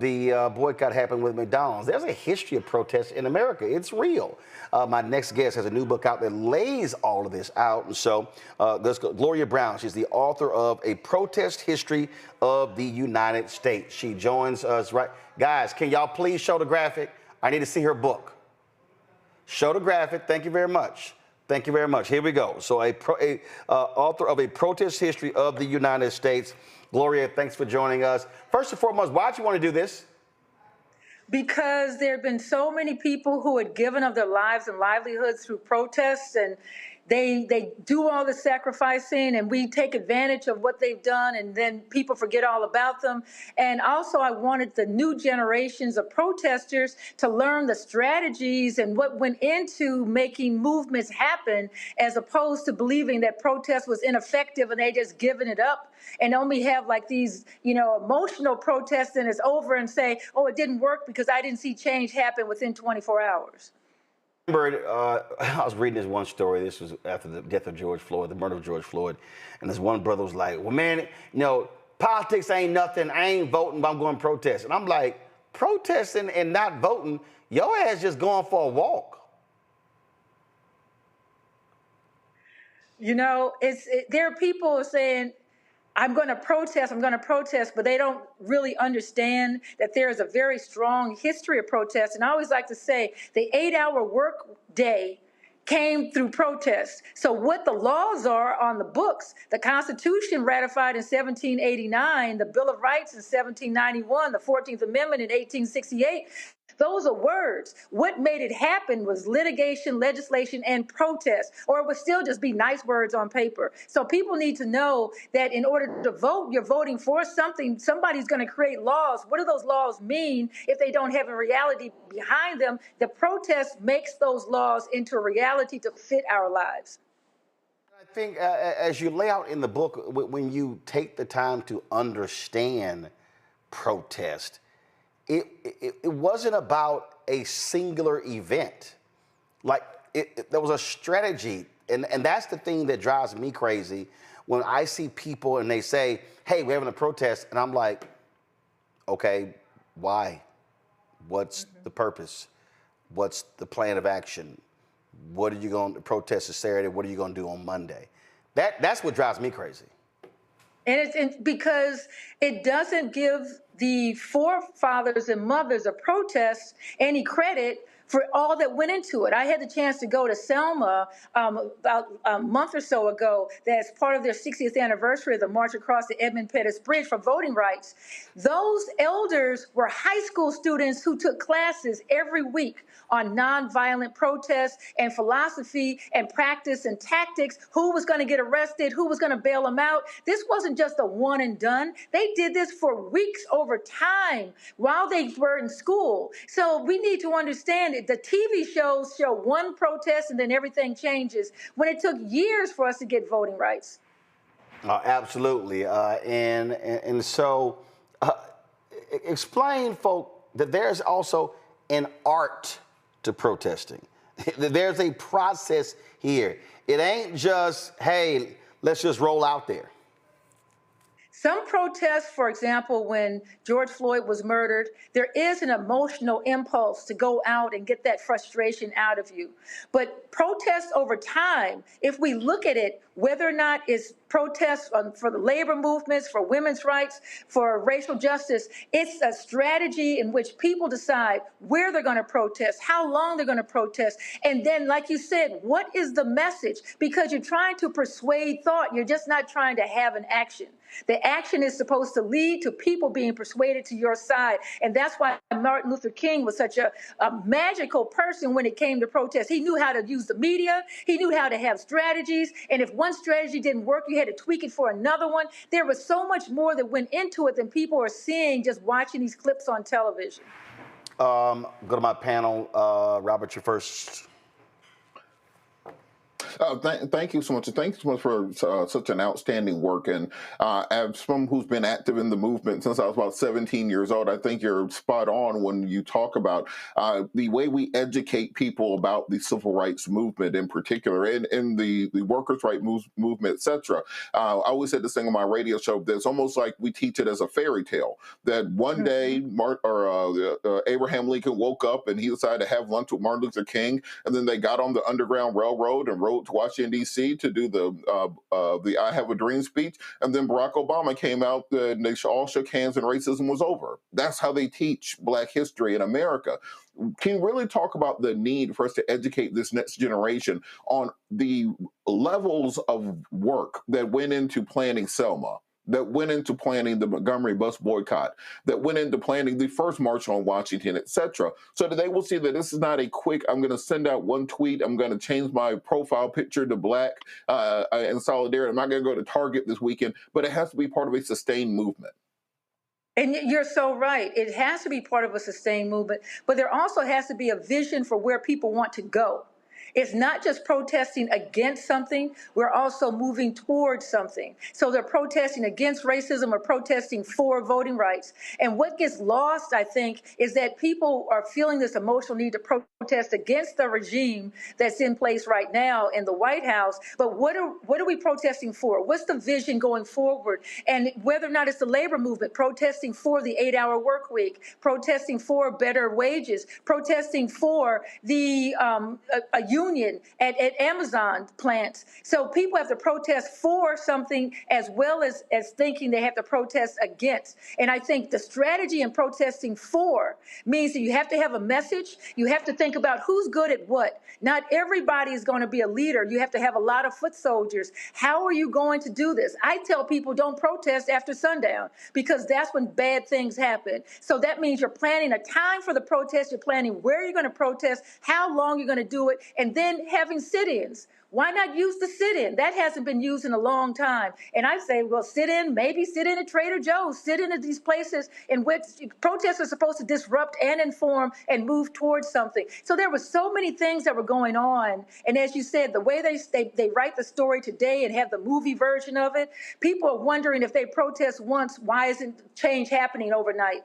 the boycott happened with McDonald's. There's a history of protests in America. It's real. My next guest has a new book out that lays all of this out. And so let's go. Gloria Brown, she's the author of A Protest History of the United States. She joins us right. Guys, can y'all please show the graphic? I need to see her book. Show the graphic. Thank you very much. Thank you very much. Here we go. So author of A Protest History of the United States. Gloria, thanks for joining us. First and foremost, why'd you want to do this? Because there have been so many people who had given of their lives and livelihoods through protests, and they do all the sacrificing, and we take advantage of what they've done, and then people forget all about them. And also, I wanted the new generations of protesters to learn the strategies and what went into making movements happen, as opposed to believing that protest was ineffective and they just given it up and only have like these, emotional protests, and it's over, and say, oh, it didn't work because I didn't see change happen within 24 hours. I was reading this one story. This was after the death of George Floyd, the murder of George Floyd. And this one brother was like, well, man, politics ain't nothing. I ain't voting, but I'm going to protest. And I'm like, protesting and not voting, your ass just going for a walk. There are people saying, I'm going to protest, but they don't really understand that there is a very strong history of protest. And I always like to say the 8-hour work day came through protests. So what the laws are on the books, the Constitution ratified in 1789, the Bill of Rights in 1791, the 14th Amendment in 1868, those are words. What made it happen was litigation, legislation, and protest, or it would still just be nice words on paper. So people need to know that in order to vote, you're voting for something. Somebody's going to create laws. What do those laws mean if they don't have a reality behind them? The protest makes those laws into a reality to fit our lives. I think as you lay out in the book, when you take the time to understand protest, it wasn't about a singular event. There was a strategy. And that's the thing that drives me crazy when I see people and they say, hey, we're having a protest. And I'm like, okay, why? What's the purpose? What's the plan of action? What are you going to protest on Saturday? What are you going to do on Monday? That's what drives me crazy. And it's because it doesn't give the forefathers and mothers of protest any credit for all that went into it. I had the chance to go to Selma about a month or so ago. That's part of their 60th anniversary of the March Across the Edmund Pettus Bridge for voting rights. Those elders were high school students who took classes every week on nonviolent protests and philosophy and practice and tactics, who was going to get arrested, who was going to bail them out. This wasn't just a one and done. They did this for weeks over time while they were in school. So we need to understand it. The TV shows show one protest and then everything changes, when it took years for us to get voting rights. Absolutely. And so explain, folk, that there's also an art to protesting. There's a process here. It ain't just, hey, let's just roll out there. Some protests, for example, when George Floyd was murdered, there is an emotional impulse to go out and get that frustration out of you. But protests over time, if we look at it, whether or not it's protests for the labor movements, for women's rights, for racial justice, it's a strategy in which people decide where they're going to protest, how long they're going to protest, and then, like you said, what is the message? Because you're trying to persuade thought. You're just not trying to have an action. The action is supposed to lead to people being persuaded to your side. And that's why Martin Luther King was such a magical person when it came to protest. He knew how to use the media. He knew how to have strategies. And if one strategy didn't work, you had to tweak it for another one. There was so much more that went into it than people are seeing just watching these clips on television. Go to my panel. Robert, you first. Thank you so much. Thank you so much for such an outstanding work. And as someone who's been active in the movement since I was about 17 years old, I think you're spot on when you talk about the way we educate people about the civil rights movement in particular, and in the workers' rights movement, etc. I always said this thing on my radio show that it's almost like we teach it as a fairy tale, that one day Abraham Lincoln woke up and he decided to have lunch with Martin Luther King, and then they got on the Underground Railroad and rode to Washington, D.C. to do the I Have a Dream speech. And then Barack Obama came out and they all shook hands and racism was over. That's how they teach Black history in America. Can you really talk about the need for us to educate this next generation on the levels of work that went into planning Selma, that went into planning the Montgomery bus boycott, that went into planning the first march on Washington, etc., so that they will see that this is not a quick, I'm going to send out one tweet, I'm going to change my profile picture to Black in solidarity, I'm not going to go to Target this weekend, but it has to be part of a sustained movement. And you're so right. It has to be part of a sustained movement, but there also has to be a vision for where people want to go. It's not just protesting against something, we're also moving towards something. So they're protesting against racism or protesting for voting rights. And what gets lost, I think, is that people are feeling this emotional need to protest against the regime that's in place right now in the White House. But what are we protesting for? What's the vision going forward? And whether or not it's the labor movement, protesting for the 8-hour work week, protesting for better wages, protesting for the a union at Amazon plants. So people have to protest for something as well as thinking they have to protest against. And I think the strategy in protesting for means that you have to have a message. You have to think about who's good at what. Not everybody is going to be a leader. You have to have a lot of foot soldiers. How are you going to do this? I tell people don't protest after sundown because that's when bad things happen. So that means you're planning a time for the protest. You're planning where you're going to protest, how long you're going to do it, and then having sit-ins. Why not use the sit-in? That hasn't been used in a long time. And I say, well, maybe sit in at Trader Joe's, sit in at these places in which protests are supposed to disrupt and inform and move towards something. So there were so many things that were going on. And as you said, the way they write the story today and have the movie version of it, people are wondering if they protest once, why isn't change happening overnight?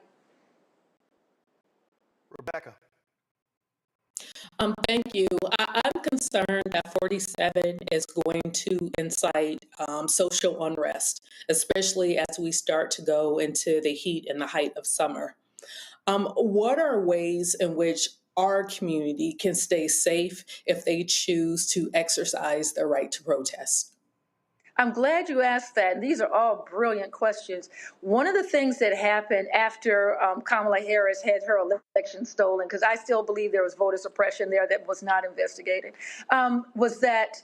Rebecca. Thank you. I'm concerned that 47 is going to incite social unrest, especially as we start to go into the heat and the height of summer. What are ways in which our community can stay safe if they choose to exercise their right to protest? I'm glad you asked that. These are all brilliant questions. One of the things that happened after Kamala Harris had her election stolen, because I still believe there was voter suppression there that was not investigated, was that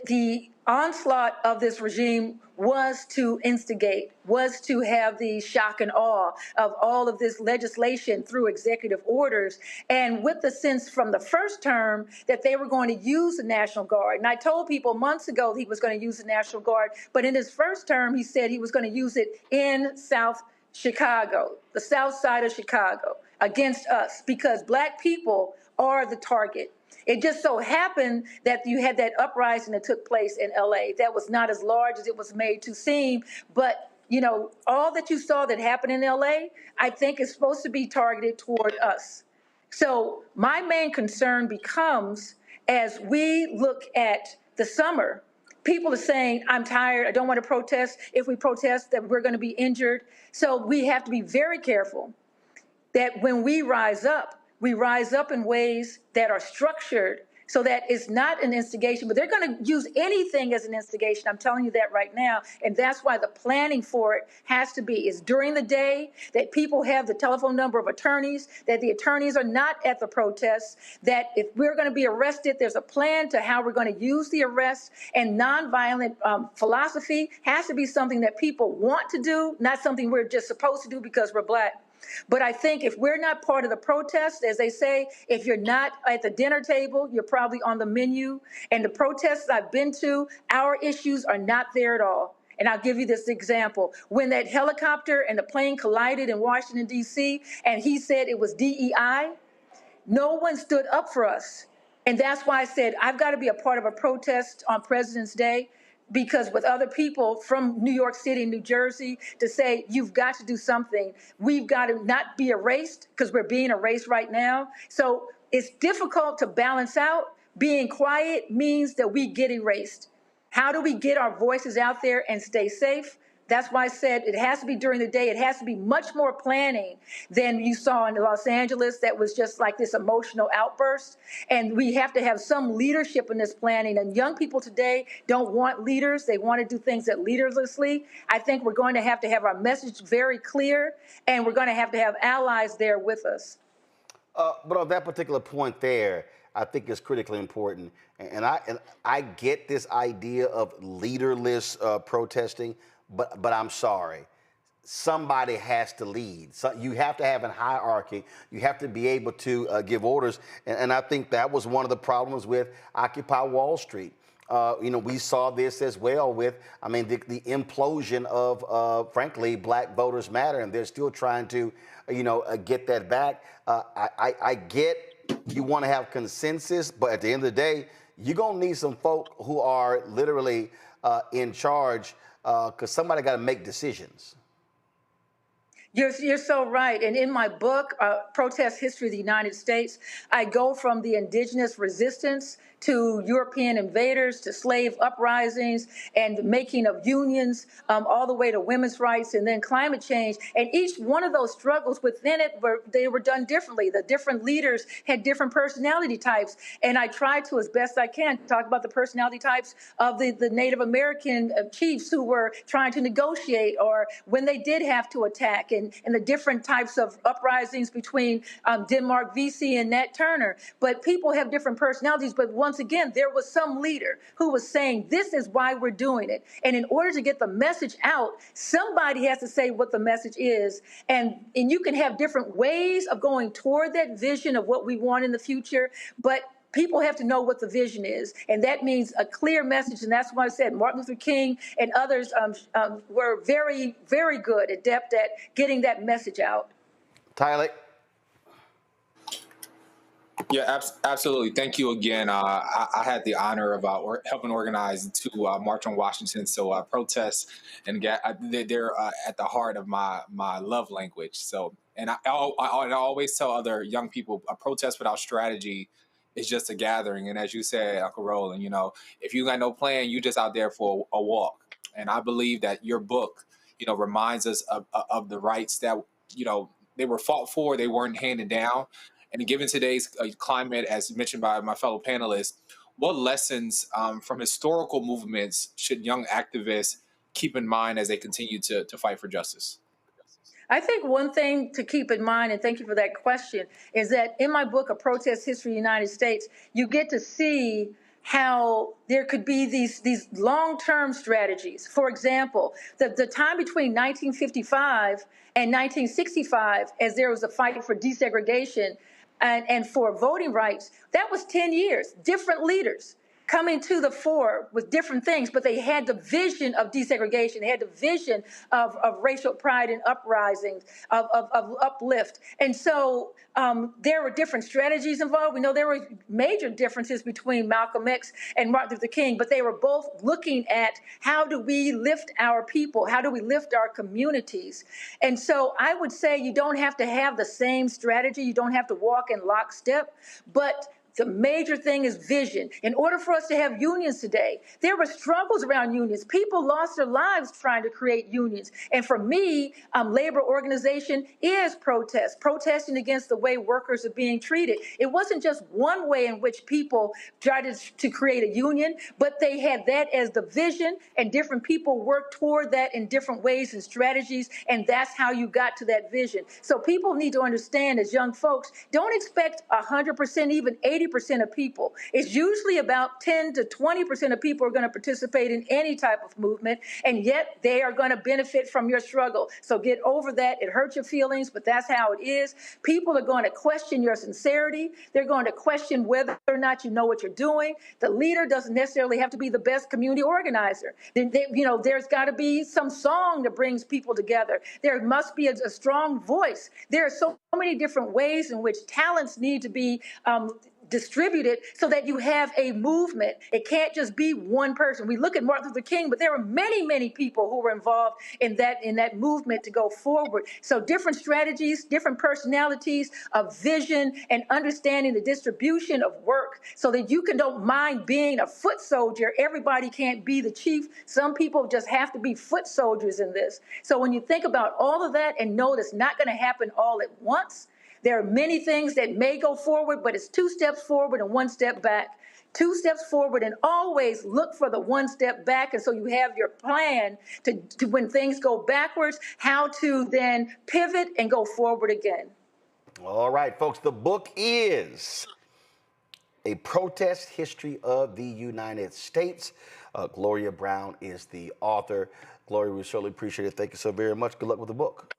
the onslaught of this regime was to instigate, was to have the shock and awe of all of this legislation through executive orders, and with the sense from the first term that they were going to use the National Guard. And I told people months ago he was going to use the National Guard, but in his first term, he said he was going to use it in South Chicago, the South Side of Chicago, against us, because Black people are the target. It just so happened that you had that uprising that took place in LA. That was not as large as it was made to seem, but you know, all that you saw that happened in LA, I think is supposed to be targeted toward us. So my main concern becomes, as we look at the summer, people are saying, I'm tired, I don't want to protest. If we protest, then we're going to be injured. So we have to be very careful that when we rise up in ways that are structured so that it's not an instigation, but they're going to use anything as an instigation. I'm telling you that right now. And that's why the planning for it has to be is during the day, that people have the telephone number of attorneys, that the attorneys are not at the protests, that if we're going to be arrested, there's a plan to how we're going to use the arrest. And nonviolent philosophy has to be something that people want to do, not something we're just supposed to do because we're Black. But I think if we're not part of the protest, as they say, if you're not at the dinner table, you're probably on the menu. And the protests I've been to, our issues are not there at all. And I'll give you this example. When that helicopter and the plane collided in Washington, D.C., and he said it was DEI, no one stood up for us. And that's why I said, I've got to be a part of a protest on President's Day, because with other people from New York City, New Jersey, to say, you've got to do something. We've got to not be erased, because we're being erased right now. So it's difficult to balance out. Being quiet means that we get erased. How do we get our voices out there and stay safe? That's why I said it has to be during the day. It has to be much more planning than you saw in Los Angeles that was just like this emotional outburst. And we have to have some leadership in this planning. And young people today don't want leaders. They want to do things that leaderlessly. I think we're going to have our message very clear, and we're going to have allies there with us. But on that particular point there, I think it's critically important. And I get this idea of leaderless protesting, but I'm sorry. Somebody has to lead. So you have to have a hierarchy. You have to be able to give orders. And I think that was one of the problems with Occupy Wall Street. We saw this as well with, the implosion of, frankly, Black Voters Matter, and they're still trying to, get that back. I get you want to have consensus, but at the end of the day, you're going to need some folk who are literally in charge, because somebody got to make decisions. You're so right. And in my book, Protest History of the United States, I go from the indigenous resistance to European invaders, to slave uprisings and the making of unions, all the way to women's rights and then climate change. And each one of those struggles within it, they were done differently. The different leaders had different personality types. And I try to, as best I can, talk about the personality types of the Native American chiefs who were trying to negotiate, or when they did have to attack, and the different types of uprisings between Denmark Vesey and Nat Turner. But people have different personalities. But once again, there was some leader who was saying, this is why we're doing it. And in order to get the message out, somebody has to say what the message is. And you can have different ways of going toward that vision of what we want in the future. But people have to know what the vision is. And that means a clear message. And that's why I said Martin Luther King and others were very, very good, adept at getting that message out. Tyler? Yeah, absolutely. Thank you again. I had the honor of helping organize to March on Washington. So protests, and they're at the heart of my love language. So, and I always tell other young people, a protest without strategy is just a gathering. And as you said, Uncle Roland, if you got no plan, you just out there for a walk. And I believe that your book, reminds us of the rights that, they were fought for, they weren't handed down. And given today's climate, as mentioned by my fellow panelists, what lessons from historical movements should young activists keep in mind as they continue to fight for justice? I think one thing to keep in mind, and thank you for that question, is that in my book, A Protest History of the United States, you get to see how there could be these long-term strategies. For example, the time between 1955 and 1965, as there was a fight for desegregation and for voting rights, that was 10 years, different leaders coming to the fore with different things, but they had the vision of desegregation. They had the vision of racial pride and uprisings, of uplift. And so there were different strategies involved. We know there were major differences between Malcolm X and Martin Luther King, but they were both looking at how do we lift our people? How do we lift our communities? And so I would say you don't have to have the same strategy. You don't have to walk in lockstep, but the major thing is vision. In order for us to have unions today, there were struggles around unions. People lost their lives trying to create unions. And for me, labor organization is protesting against the way workers are being treated. It wasn't just one way in which people tried to create a union, but they had that as the vision, and different people worked toward that in different ways and strategies, and that's how you got to that vision. So people need to understand, as young folks, don't expect 100%, even 80% of people. It's usually about 10 to 20% of people are going to participate in any type of movement, and yet they are going to benefit from your struggle. So get over that. It hurts your feelings, but that's how it is. People are going to question your sincerity. They're going to question whether or not you know what you're doing. The leader doesn't necessarily have to be the best community organizer. There's got to be some song that brings people together. There must be a strong voice. There are so many different ways in which talents need to be distribute it so that you have a movement. It can't just be one person. We look at Martin Luther King, but there were many, many people who were involved in that movement to go forward. So different strategies, different personalities, a vision, and understanding the distribution of work so that you don't mind being a foot soldier. Everybody can't be the chief. Some people just have to be foot soldiers in this. So when you think about all of that and know it's not going to happen all at once, there are many things that may go forward, but it's 2 steps forward and 1 step back. 2 steps forward, and always look for the 1 step back. And so you have your plan to when things go backwards, how to then pivot and go forward again. All right, folks, the book is A Protest History of the United States. Gloria Brown is the author. Gloria, we certainly appreciate it. Thank you so very much. Good luck with the book.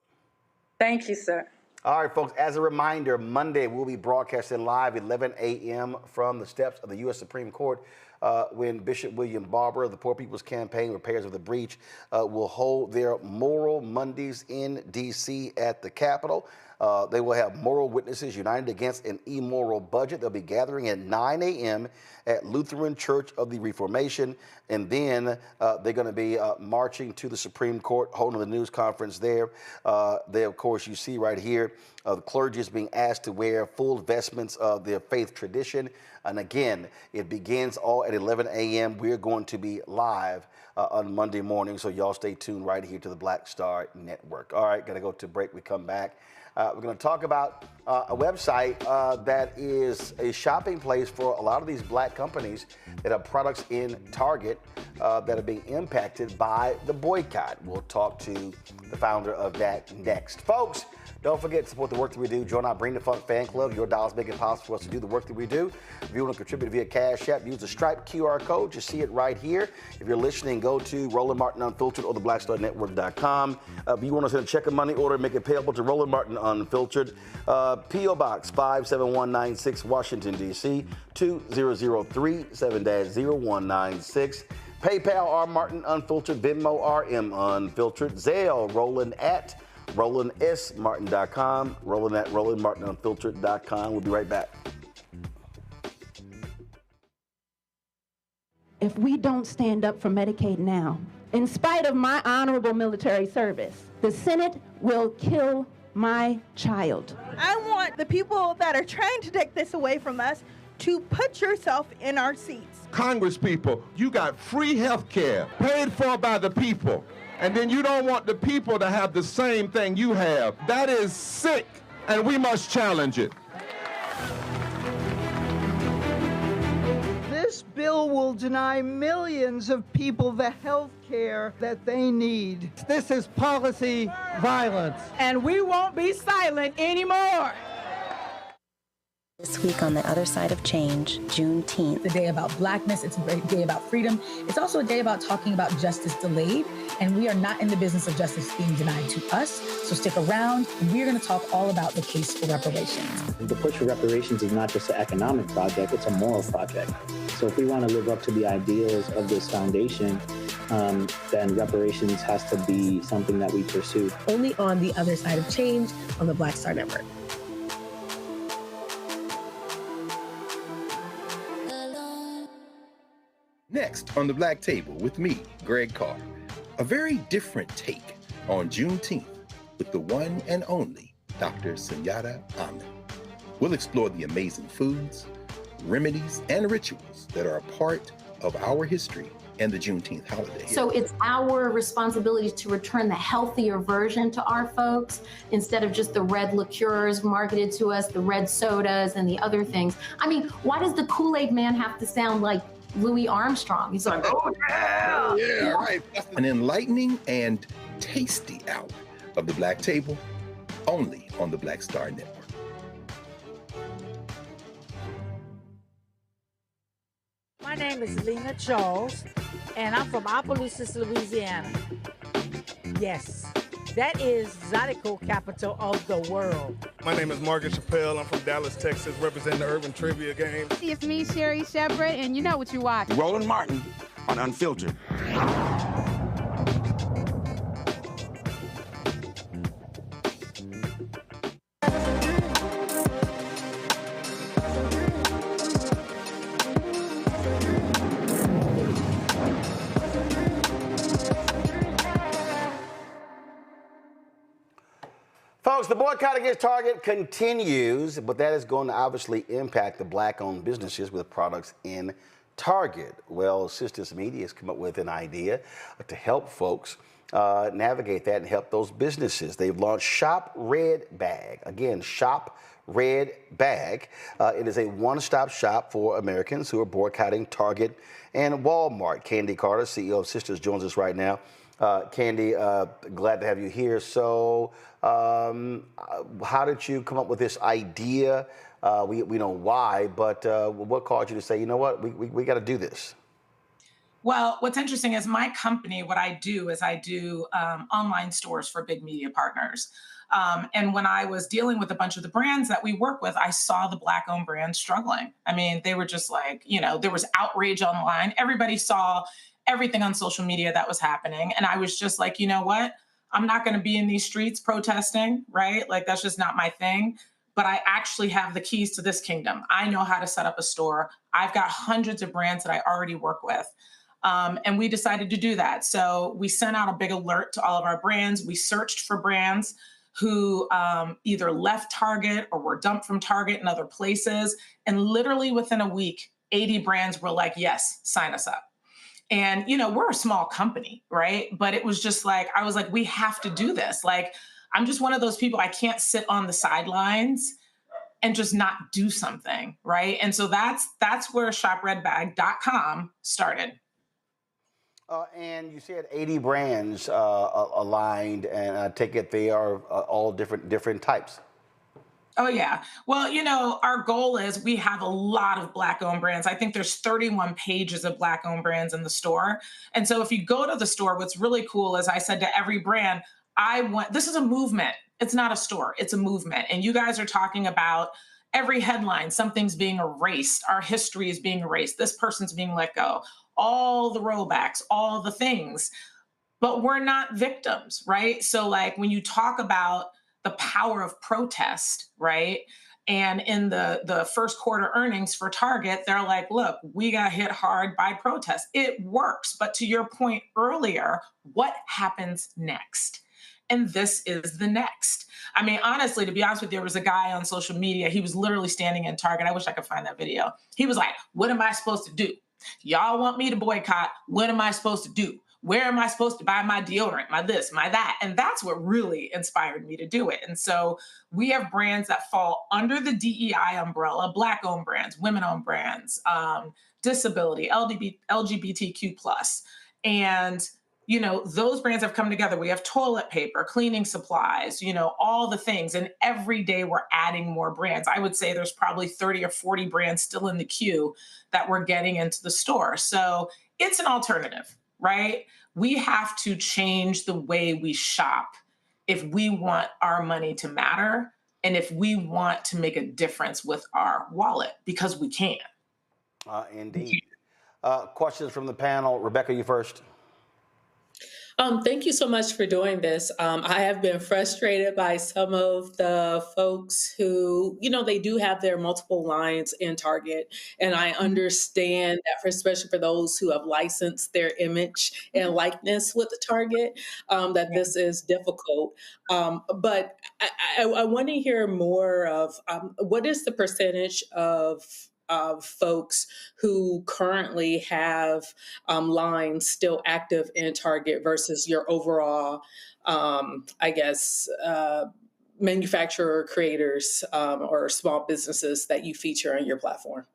Thank you, sir. All right, folks, as a reminder, Monday we'll be broadcasting live 11 a.m. from the steps of the U.S. Supreme Court when Bishop William Barber of the Poor People's Campaign, Repairs of the Breach, will hold their Moral Mondays in D.C. at the Capitol. They will have moral witnesses united against an immoral budget. They'll be gathering at 9 a.m. at Lutheran Church of the Reformation, and then they're going to be marching to the Supreme Court, holding a news conference there. They, of course, you see right here, the clergy is being asked to wear full vestments of their faith tradition. And again, it begins all at 11 a.m. We're going to be live on Monday morning, so y'all stay tuned right here to the Black Star Network. All right, got to go to break. We come back. We're going to talk about a website that is a shopping place for a lot of these black companies that have products in Target that are being impacted by the boycott. We'll talk to the founder of that next. Folks, don't forget to support the work that we do. Join our Bring the Funk fan club. Your dollars make it possible for us to do the work that we do. If you want to contribute via Cash App, use the Stripe QR code. You see it right here. If you're listening, go to Roland Martin Unfiltered or the BlackStarNetwork.com. If you want to send a check or money order, make it payable to Roland Martin Unfiltered. P.O. Box 57196, Washington, D.C. 2003 7-0196. PayPal R Martin Unfiltered, Venmo RM Unfiltered, Zelle Roland at RolandSMartin.com, Roland at RolandMartinUnfiltered.com. We'll be right back. If we don't stand up for Medicaid now, in spite of my honorable military service, the Senate will kill my child. I want the people that are trying to take this away from us to put yourself in our seats. Congress people, you got free health care paid for by the people, and then you don't want the people to have the same thing you have. That is sick, and we must challenge it. This bill will deny millions of people the health care that they need. This is policy violence. And we won't be silent anymore. This week on The Other Side of Change, Juneteenth. The day about blackness, it's a day about freedom. It's also a day about talking about justice delayed, and we are not in the business of justice being denied to us. So stick around, and we're going to talk all about the case for reparations. The push for reparations is not just an economic project, it's a moral project. So if we want to live up to the ideals of this foundation, then reparations has to be something that we pursue. Only on The Other Side of Change on the Black Star Network. Next on the Black Table with me, Greg Carr, a very different take on Juneteenth with the one and only Dr. Sunjata Ahmed. We'll explore the amazing foods, remedies, and rituals that are a part of our history and the Juneteenth holiday. So it's our responsibility to return the healthier version to our folks instead of just the red liqueurs marketed to us, the red sodas and the other things. I mean, why does the Kool-Aid man have to sound like Louis Armstrong? He's like, oh yeah! Oh, yeah, right. An enlightening and tasty hour of the Black Table, only on the Black Star Network. My name is Lena Charles, and I'm from Opelousas, Louisiana. Yes, that is Zydeco capital of the world. My name is Margaret Chappelle. I'm from Dallas, Texas, representing the Urban Trivia Game. It's me, Sherry Shepard, and you know what you watch. Roland Martin on Unfiltered. folks, the boycott against Target continues, but that is going to obviously impact the black-owned businesses with products in Target. Well, Sisters Media has come up with an idea to help folks navigate that and help those businesses. They've launched Shop Red Bag. Again, Shop Red Bag. It is a one-stop shop for Americans who are boycotting Target and Walmart. Candy Carter, CEO of Sisters, joins us right now. Candy, glad to have you here. So how did you come up with this idea? We know why, but what caused you to say, you know what, we got to do this? Well, what's interesting is my company, what I do is I do online stores for big media partners. And when I was dealing with a bunch of the brands that we work with, I saw the Black-owned brands struggling. I mean, they were just like, you know, there was outrage online. Everybody saw everything on social media that was happening. And I was just like, you know what? I'm not going to be in these streets protesting, right? Like, that's just not my thing. But I actually have the keys to this kingdom. I know how to set up a store. I've got hundreds of brands that I already work with. And we decided to do that. So we sent out a big alert to all of our brands. We searched for brands who either left Target or were dumped from Target and other places. And literally within a week, 80 brands were like, yes, sign us up. And, you know, we're a small company, right? But it was just like, I was like, we have to do this. Like, I'm just one of those people, I can't sit on the sidelines and just not do something, right? And so that's where shopredbag.com started. And you said 80 brands aligned, and I take it they are all different types. Oh, yeah. Well, you know, our goal is we have a lot of Black-owned brands. I think there's 31 pages of Black-owned brands in the store. And so if you go to the store, what's really cool is I said to every brand, this is a movement. It's not a store. It's a movement. And you guys are talking about every headline, something's being erased. Our history is being erased. This person's being let go. All the rollbacks, all the things. But we're not victims, right? So like when you talk about the power of protest, right? And in the first quarter earnings for Target, they're like, look, we got hit hard by protest. It works. But to your point earlier, what happens next? And this is the next. I mean, honestly, to be honest with you, there was a guy on social media. He was literally standing in Target. I wish I could find that video. He was like, what am I supposed to do? Y'all want me to boycott. What am I supposed to do? Where am I supposed to buy my deodorant, my this, my that? And that's what really inspired me to do it. And so we have brands that fall under the DEI umbrella, Black-owned brands, women-owned brands, disability, LGBTQ+. And, you know, those brands have come together. We have toilet paper, cleaning supplies, you know, all the things. And every day we're adding more brands. I would say there's probably 30 or 40 brands still in the queue that we're getting into the store. So it's an alternative. Right? We have to change the way we shop if we want our money to matter and if we want to make a difference with our wallet, because we can. Indeed. Questions from the panel. Rebecca, you first. Thank you so much for doing this. I have been frustrated by some of the folks who, you know, they do have their multiple lines in Target. And I understand that, especially for those who have licensed their image and likeness with the Target, that this is difficult. But I want to hear more of what is the percentage of folks who currently have lines still active in Target versus your overall, I guess, manufacturer creators or small businesses that you feature on your platform?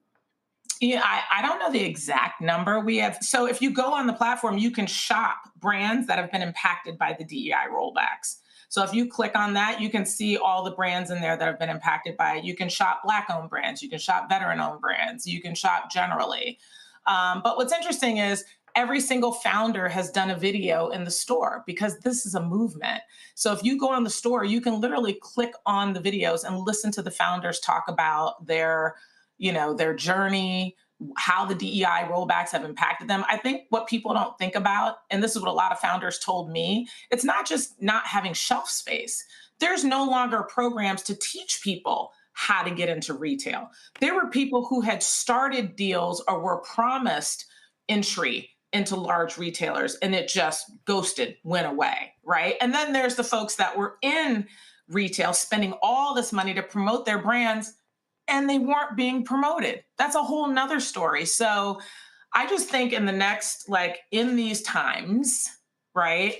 Yeah, I don't know the exact number we have. So if you go on the platform, you can shop brands that have been impacted by the DEI rollbacks. So if you click on that, you can see all the brands in there that have been impacted by it. You can shop Black-owned brands. You can shop veteran-owned brands. You can shop generally. But what's interesting is every single founder has done a video in the store because this is a movement. So if you go on the store, you can literally click on the videos and listen to the founders talk about their, you know, their journey, how the DEI rollbacks have impacted them. I think what people don't think about, and this is what a lot of founders told me, it's not just not having shelf space. There's no longer programs to teach people how to get into retail. There were people who had started deals or were promised entry into large retailers and it just ghosted, went away, right? And then there's the folks that were in retail, spending all this money to promote their brands, and they weren't being promoted. That's a whole nother story. So I just think in the next, like in these times, right,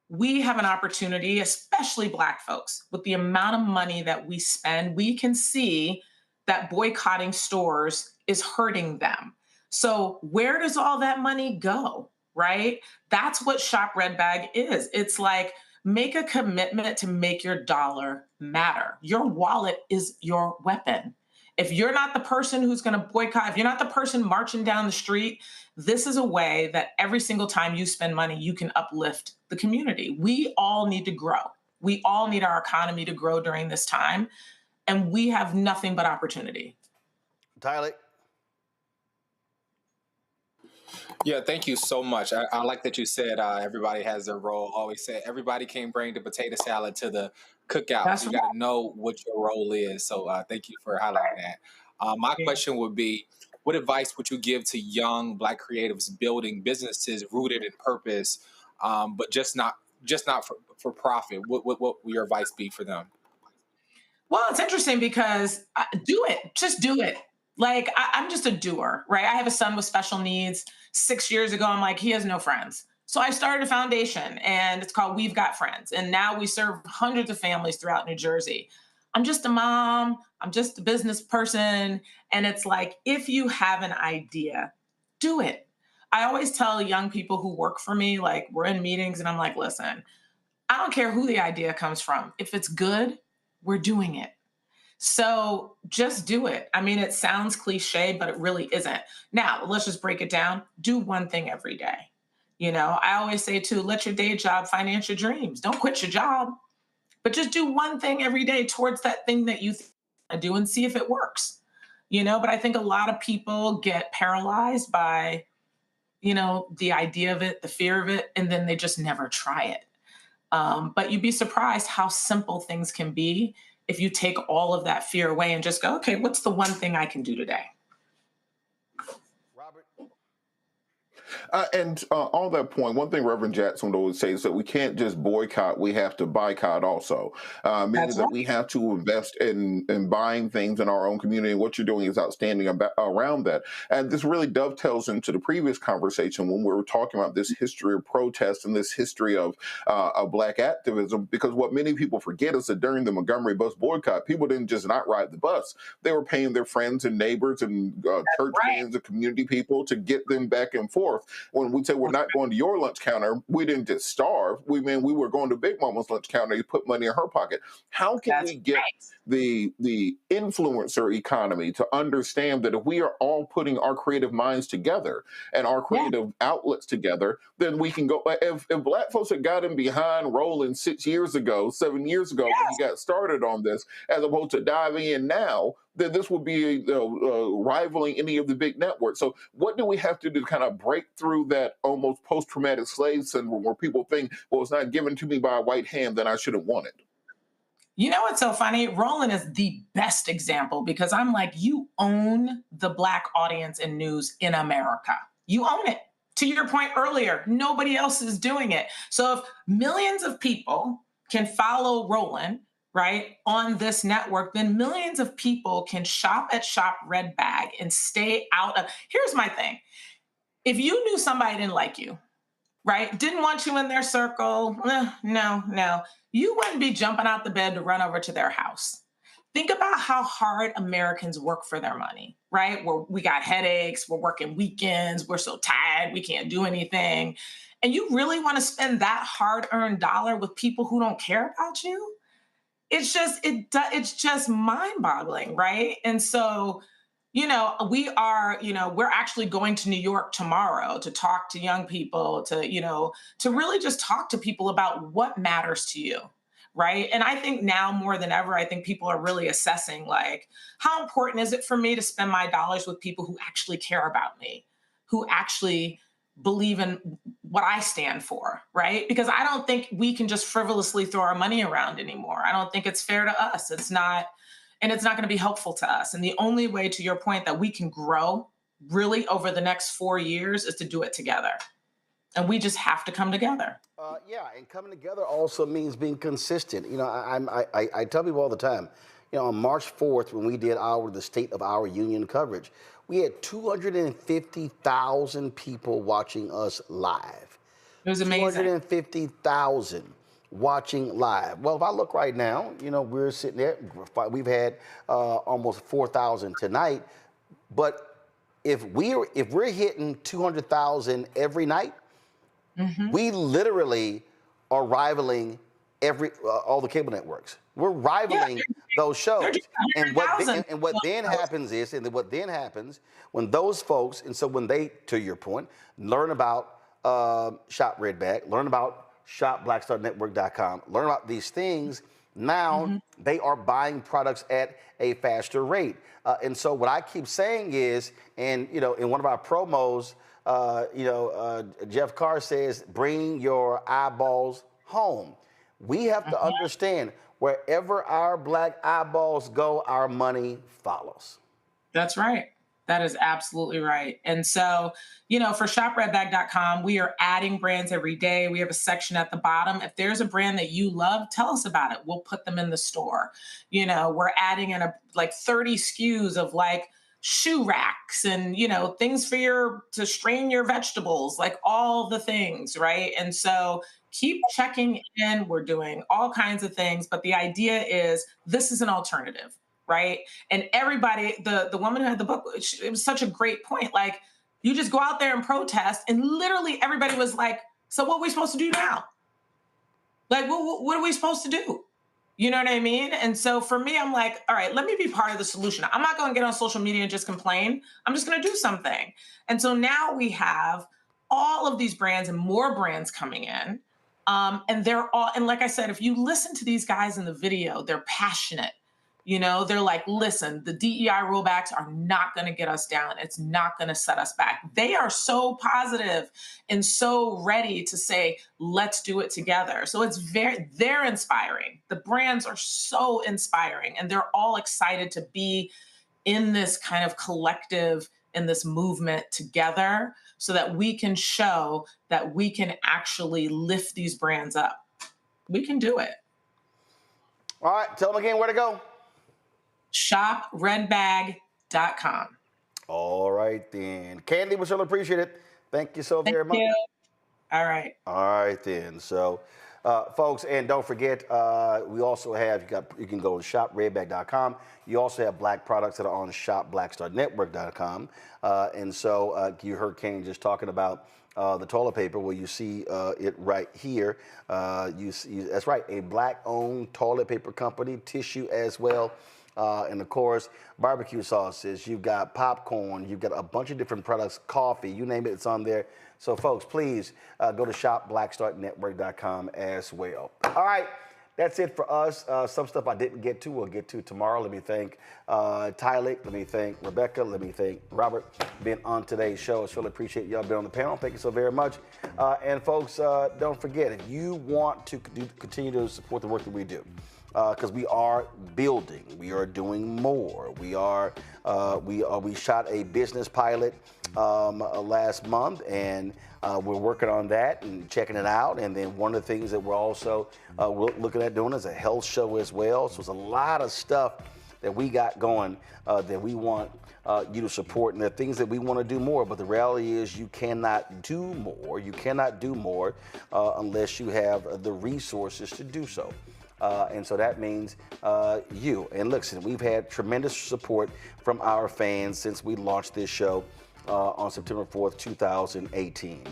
we have an opportunity, especially Black folks, with the amount of money that we spend, we can see that boycotting stores is hurting them. So where does all that money go, right? That's what Shop Red Bag is. It's like, make a commitment to make your dollar matter. Your wallet is your weapon. If you're not the person who's going to boycott, if you're not the person marching down the street, this is a way that every single time you spend money, you can uplift the community. We all need to grow. We all need our economy to grow during this time. And we have nothing but opportunity. Tyler. Yeah, thank you so much. I like that you said everybody has their role. Always say everybody can't bring the potato salad to the cookout. That's You got to know what your role is. So thank you for highlighting that. My question would be, what advice would you give to young Black creatives building businesses rooted in purpose, but just not for profit? What would your advice be for them? Well, it's interesting because do it. Just do it. Like, I'm just a doer, right? I have a son with special needs. 6 years ago, I'm like, he has no friends. So I started a foundation, and it's called We've Got Friends. And now we serve hundreds of families throughout New Jersey. I'm just a mom. I'm just a business person. And it's like, if you have an idea, do it. I always tell young people who work for me, like, we're in meetings, and I'm like, listen, I don't care who the idea comes from. If it's good, we're doing it. So just do it. I mean, it sounds cliche, but it really isn't. Now, let's just break it down. Do one thing every day. You know, I always say too, let your day job finance your dreams. Don't quit your job, but just do one thing every day towards that thing that you do and see if it works. You know, but I think a lot of people get paralyzed by, you know, the idea of it, the fear of it, and then they just never try it. But you'd be surprised how simple things can be if you take all of that fear away and just go, okay, what's the one thing I can do today? And on that point, one thing Reverend Jackson would always say is that we can't just boycott, we have to boycott also. Meaning that we have to invest in buying things in our own community. And what you're doing is outstanding around that. And this really dovetails into the previous conversation when we were talking about this history of protest and this history of Black activism, because what many people forget is that during the Montgomery bus boycott, people didn't just not ride the bus. They were paying their friends and neighbors and church fans and community people to get them back and forth. When we say we're not going to your lunch counter, we didn't just starve. We were going to Big Mama's lunch counter to put money in her pocket. How can we get the influencer economy to understand that if we are all putting our creative minds together and our creative outlets together, then we can go. If Black folks had gotten behind Roland 7 years ago, when he got started on this, as opposed to diving in now, then this would be rivaling any of the big networks. So what do we have to do to kind of break through that almost post-traumatic slave syndrome where people think, well, it's not given to me by a white hand, then I shouldn't want it? You know what's so funny? Roland is the best example because I'm like, you own the Black audience in news in America. You own it. To your point earlier, nobody else is doing it. So if millions of people can follow Roland, right, on this network, then millions of people can shop at Shop Red Bag and stay out of. Here's my thing. If you knew somebody didn't like you, right, didn't want you in their circle, no, you wouldn't be jumping out the bed to run over to their house. Think about how hard Americans work for their money, right? We got headaches, we're working weekends, we're so tired, we can't do anything. And you really want to spend that hard-earned dollar with people who don't care about you? It's just mind-boggling, right? And so, you know, we're actually going to New York tomorrow to talk to young people, to really just talk to people about what matters to you, right? And I think now more than ever, I think people are really assessing, like, how important is it for me to spend my dollars with people who actually care about me, who actually believe in what I stand for, right? Because I don't think we can just frivolously throw our money around anymore. I don't think it's fair to us. It's not going to be helpful to us. And the only way, to your point, that we can grow really over the next 4 years is to do it together. And we just have to come together. Yeah, and coming together also means being consistent. You know, I tell people all the time, you know, on March 4th, when we did the State of Our Union coverage, we had 250,000 people watching us live. It was amazing. 250,000 watching live. Well, if I look right now, you know, we're sitting there, we've had almost 4,000 tonight, but if we're hitting 200,000 every night, we literally are rivaling all the cable networks. We're rivaling those shows. And what then happens when those folks, and so when they, to your point, learn about Shop Redback, learn about shopblackstarnetwork.com, learn about these things, now they are buying products at a faster rate. And so what I keep saying is, and you know, in one of our promos, Jeff Carr says, bring your eyeballs home. We have to understand, wherever our black eyeballs go, our money follows. That's right. That is absolutely right. And so, you know, for shopredbag.com, we are adding brands every day. We have a section at the bottom. If there's a brand that you love, tell us about it. We'll put them in the store. You know, we're adding in like 30 SKUs of like shoe racks and, you know, things for to strain your vegetables, like all the things, right? And so keep checking in. We're doing all kinds of things, but the idea is this is an alternative, right? And everybody, the woman who had the book, it was such a great point. Like, you just go out there and protest, and literally everybody was like, so what are we supposed to do now? Like, what are we supposed to do? You know what I mean? And so for me, I'm like, all right, let me be part of the solution. I'm not going to get on social media and just complain. I'm just going to do something. And so now we have all of these brands and more brands coming in. And they're all, and like I said, if you listen to these guys in the video, they're passionate. You know, they're like, listen, the DEI rollbacks are not going to get us down. It's not going to set us back. They are so positive and so ready to say, let's do it together. So they're inspiring. The brands are so inspiring, and they're all excited to be in this kind of collective, in this movement together, so that we can show that we can actually lift these brands up. We can do it. All right, tell them again where to go. shopredbag.com. All right, then. Candy, we certainly appreciate it. Thank you so very much. You. All right. All right, then. So, folks, and don't forget, we also have, you can go to shopredbag.com. You also have black products that are on shopblackstarnetwork.com. And so you heard Kane just talking about the toilet paper. Well, you see it right here. That's right, a black-owned toilet paper company, tissue as well. And of course, barbecue sauces, you've got popcorn, you've got a bunch of different products, coffee, you name it, it's on there. So folks, please go to shopblackstarnetwork.com as well. All right, that's it for us. Some stuff I didn't get to, we'll get to tomorrow. Let me thank Tyler, let me thank Rebecca, let me thank Robert being on today's show. I really appreciate y'all being on the panel. Thank you so very much. And folks, don't forget, if you want to continue to support the work that we do, because we are building, we are doing more. We shot a business pilot last month, and we're working on that and checking it out. And then one of the things that we're also looking at doing is a health show as well. So it's a lot of stuff that we got going that we want you to support, and the things that we want to do more. But the reality is, you cannot do more. You cannot do more unless you have the resources to do so. And so that means you. And listen, we've had tremendous support from our fans since we launched this show on September 4th, 2018.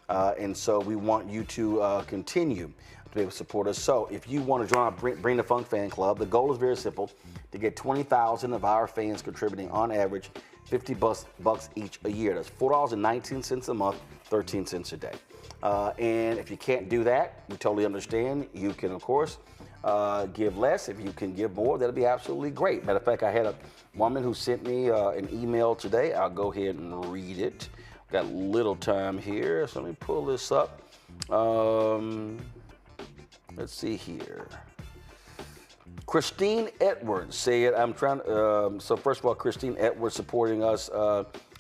And so we want you to continue to be able to support us. So if you want to join our Bring the Funk fan club, the goal is very simple: to get 20,000 of our fans contributing on average $50 each a year. That's $4.19 a month, 13 cents a day. And if you can't do that, we totally understand. You can, of course, give less. If you can give more, that'll be absolutely great. Matter of fact, I had a woman who sent me an email today. I'll go ahead and read it. Got a little time here, so let me pull this up. Let's see here. Christine Edwards said, I'm trying, so first of all, Christine Edwards supporting us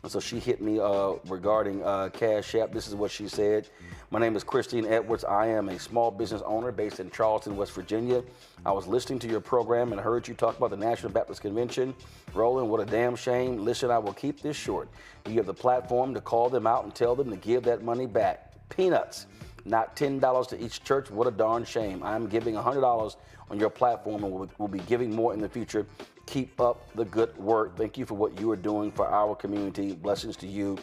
And so she hit me regarding Cash App. This is what she said. My name is Christine Edwards. I am a small business owner based in Charleston, West Virginia. I was listening to your program and heard you talk about the National Baptist Convention. Roland, what a damn shame. Listen, I will keep this short. You have the platform to call them out and tell them to give that money back. Peanuts. Not $10 to each church. What a darn shame. I'm giving $100 on your platform and we'll be giving more in the future. Keep up the good work. Thank you for what you are doing for our community. Blessings to you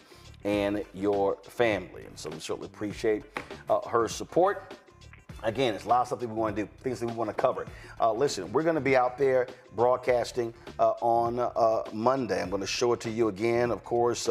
and your family. And so we certainly appreciate her support. Again, it's a lot of stuff that we want to do, things that we want to cover. Listen, we're going to be out there broadcasting on Monday. I'm going to show it to you again. Of course,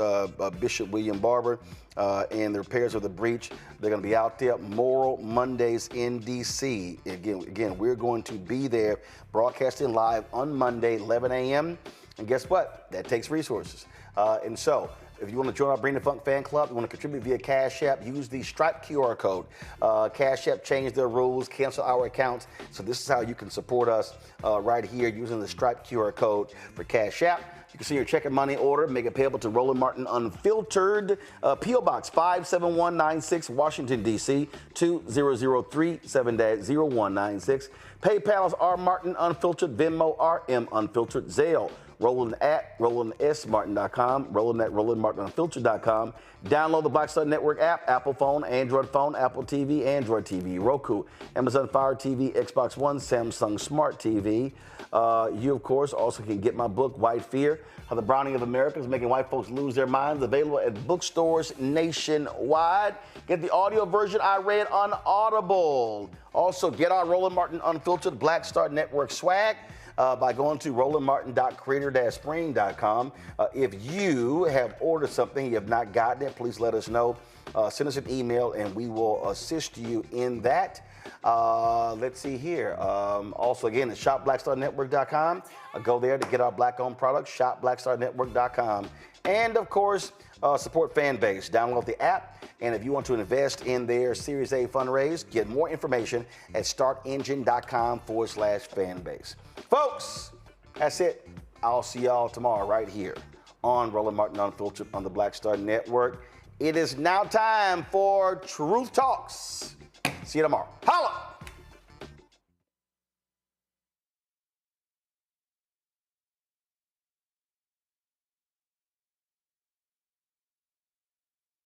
Bishop William Barber and the repairs of the breach. They're going to be out there. Moral Mondays in D.C. Again, we're going to be there broadcasting live on Monday, 11 a.m. And guess what? That takes resources. And so, if you want to join our Bring the Funk fan club, you want to contribute via Cash App, use the Stripe QR code. Cash App changed their rules, cancel our accounts. So this is how you can support us right here using the Stripe QR code for Cash App. You can see your check and money order, make it payable to Roland Martin Unfiltered, P.O. Box 57196, Washington, D.C., 20037-0196. PayPal is R Martin Unfiltered, Venmo RM Unfiltered, Zelle. Roland at RolandSMartin.com, Roland at RolandMartinUnfiltered.com. Download the Black Star Network app, Apple phone, Android phone, Apple TV, Android TV, Roku, Amazon Fire TV, Xbox One, Samsung Smart TV. You, of course, also can get my book, White Fear, How the Browning of America is Making White Folks Lose Their Minds, available at bookstores nationwide. Get the audio version I read on Audible. Also, get our Roland Martin Unfiltered Black Star Network swag by going to rolandmartin.creator-spring.com. If you have ordered something, you have not gotten it, please let us know. Send us an email and we will assist you in that. Let's see here. Also, again, it's shopblackstarnetwork.com. Go there to get our black-owned products, shopblackstarnetwork.com. And, of course, support Fanbase. Download the app. And if you want to invest in their Series A fundraise, get more information at startengine.com/fanbase. Folks, that's it. I'll see y'all tomorrow right here on Roland Martin Unfiltered on the Black Star Network. It is now time for Truth Talks. See you tomorrow. Holla!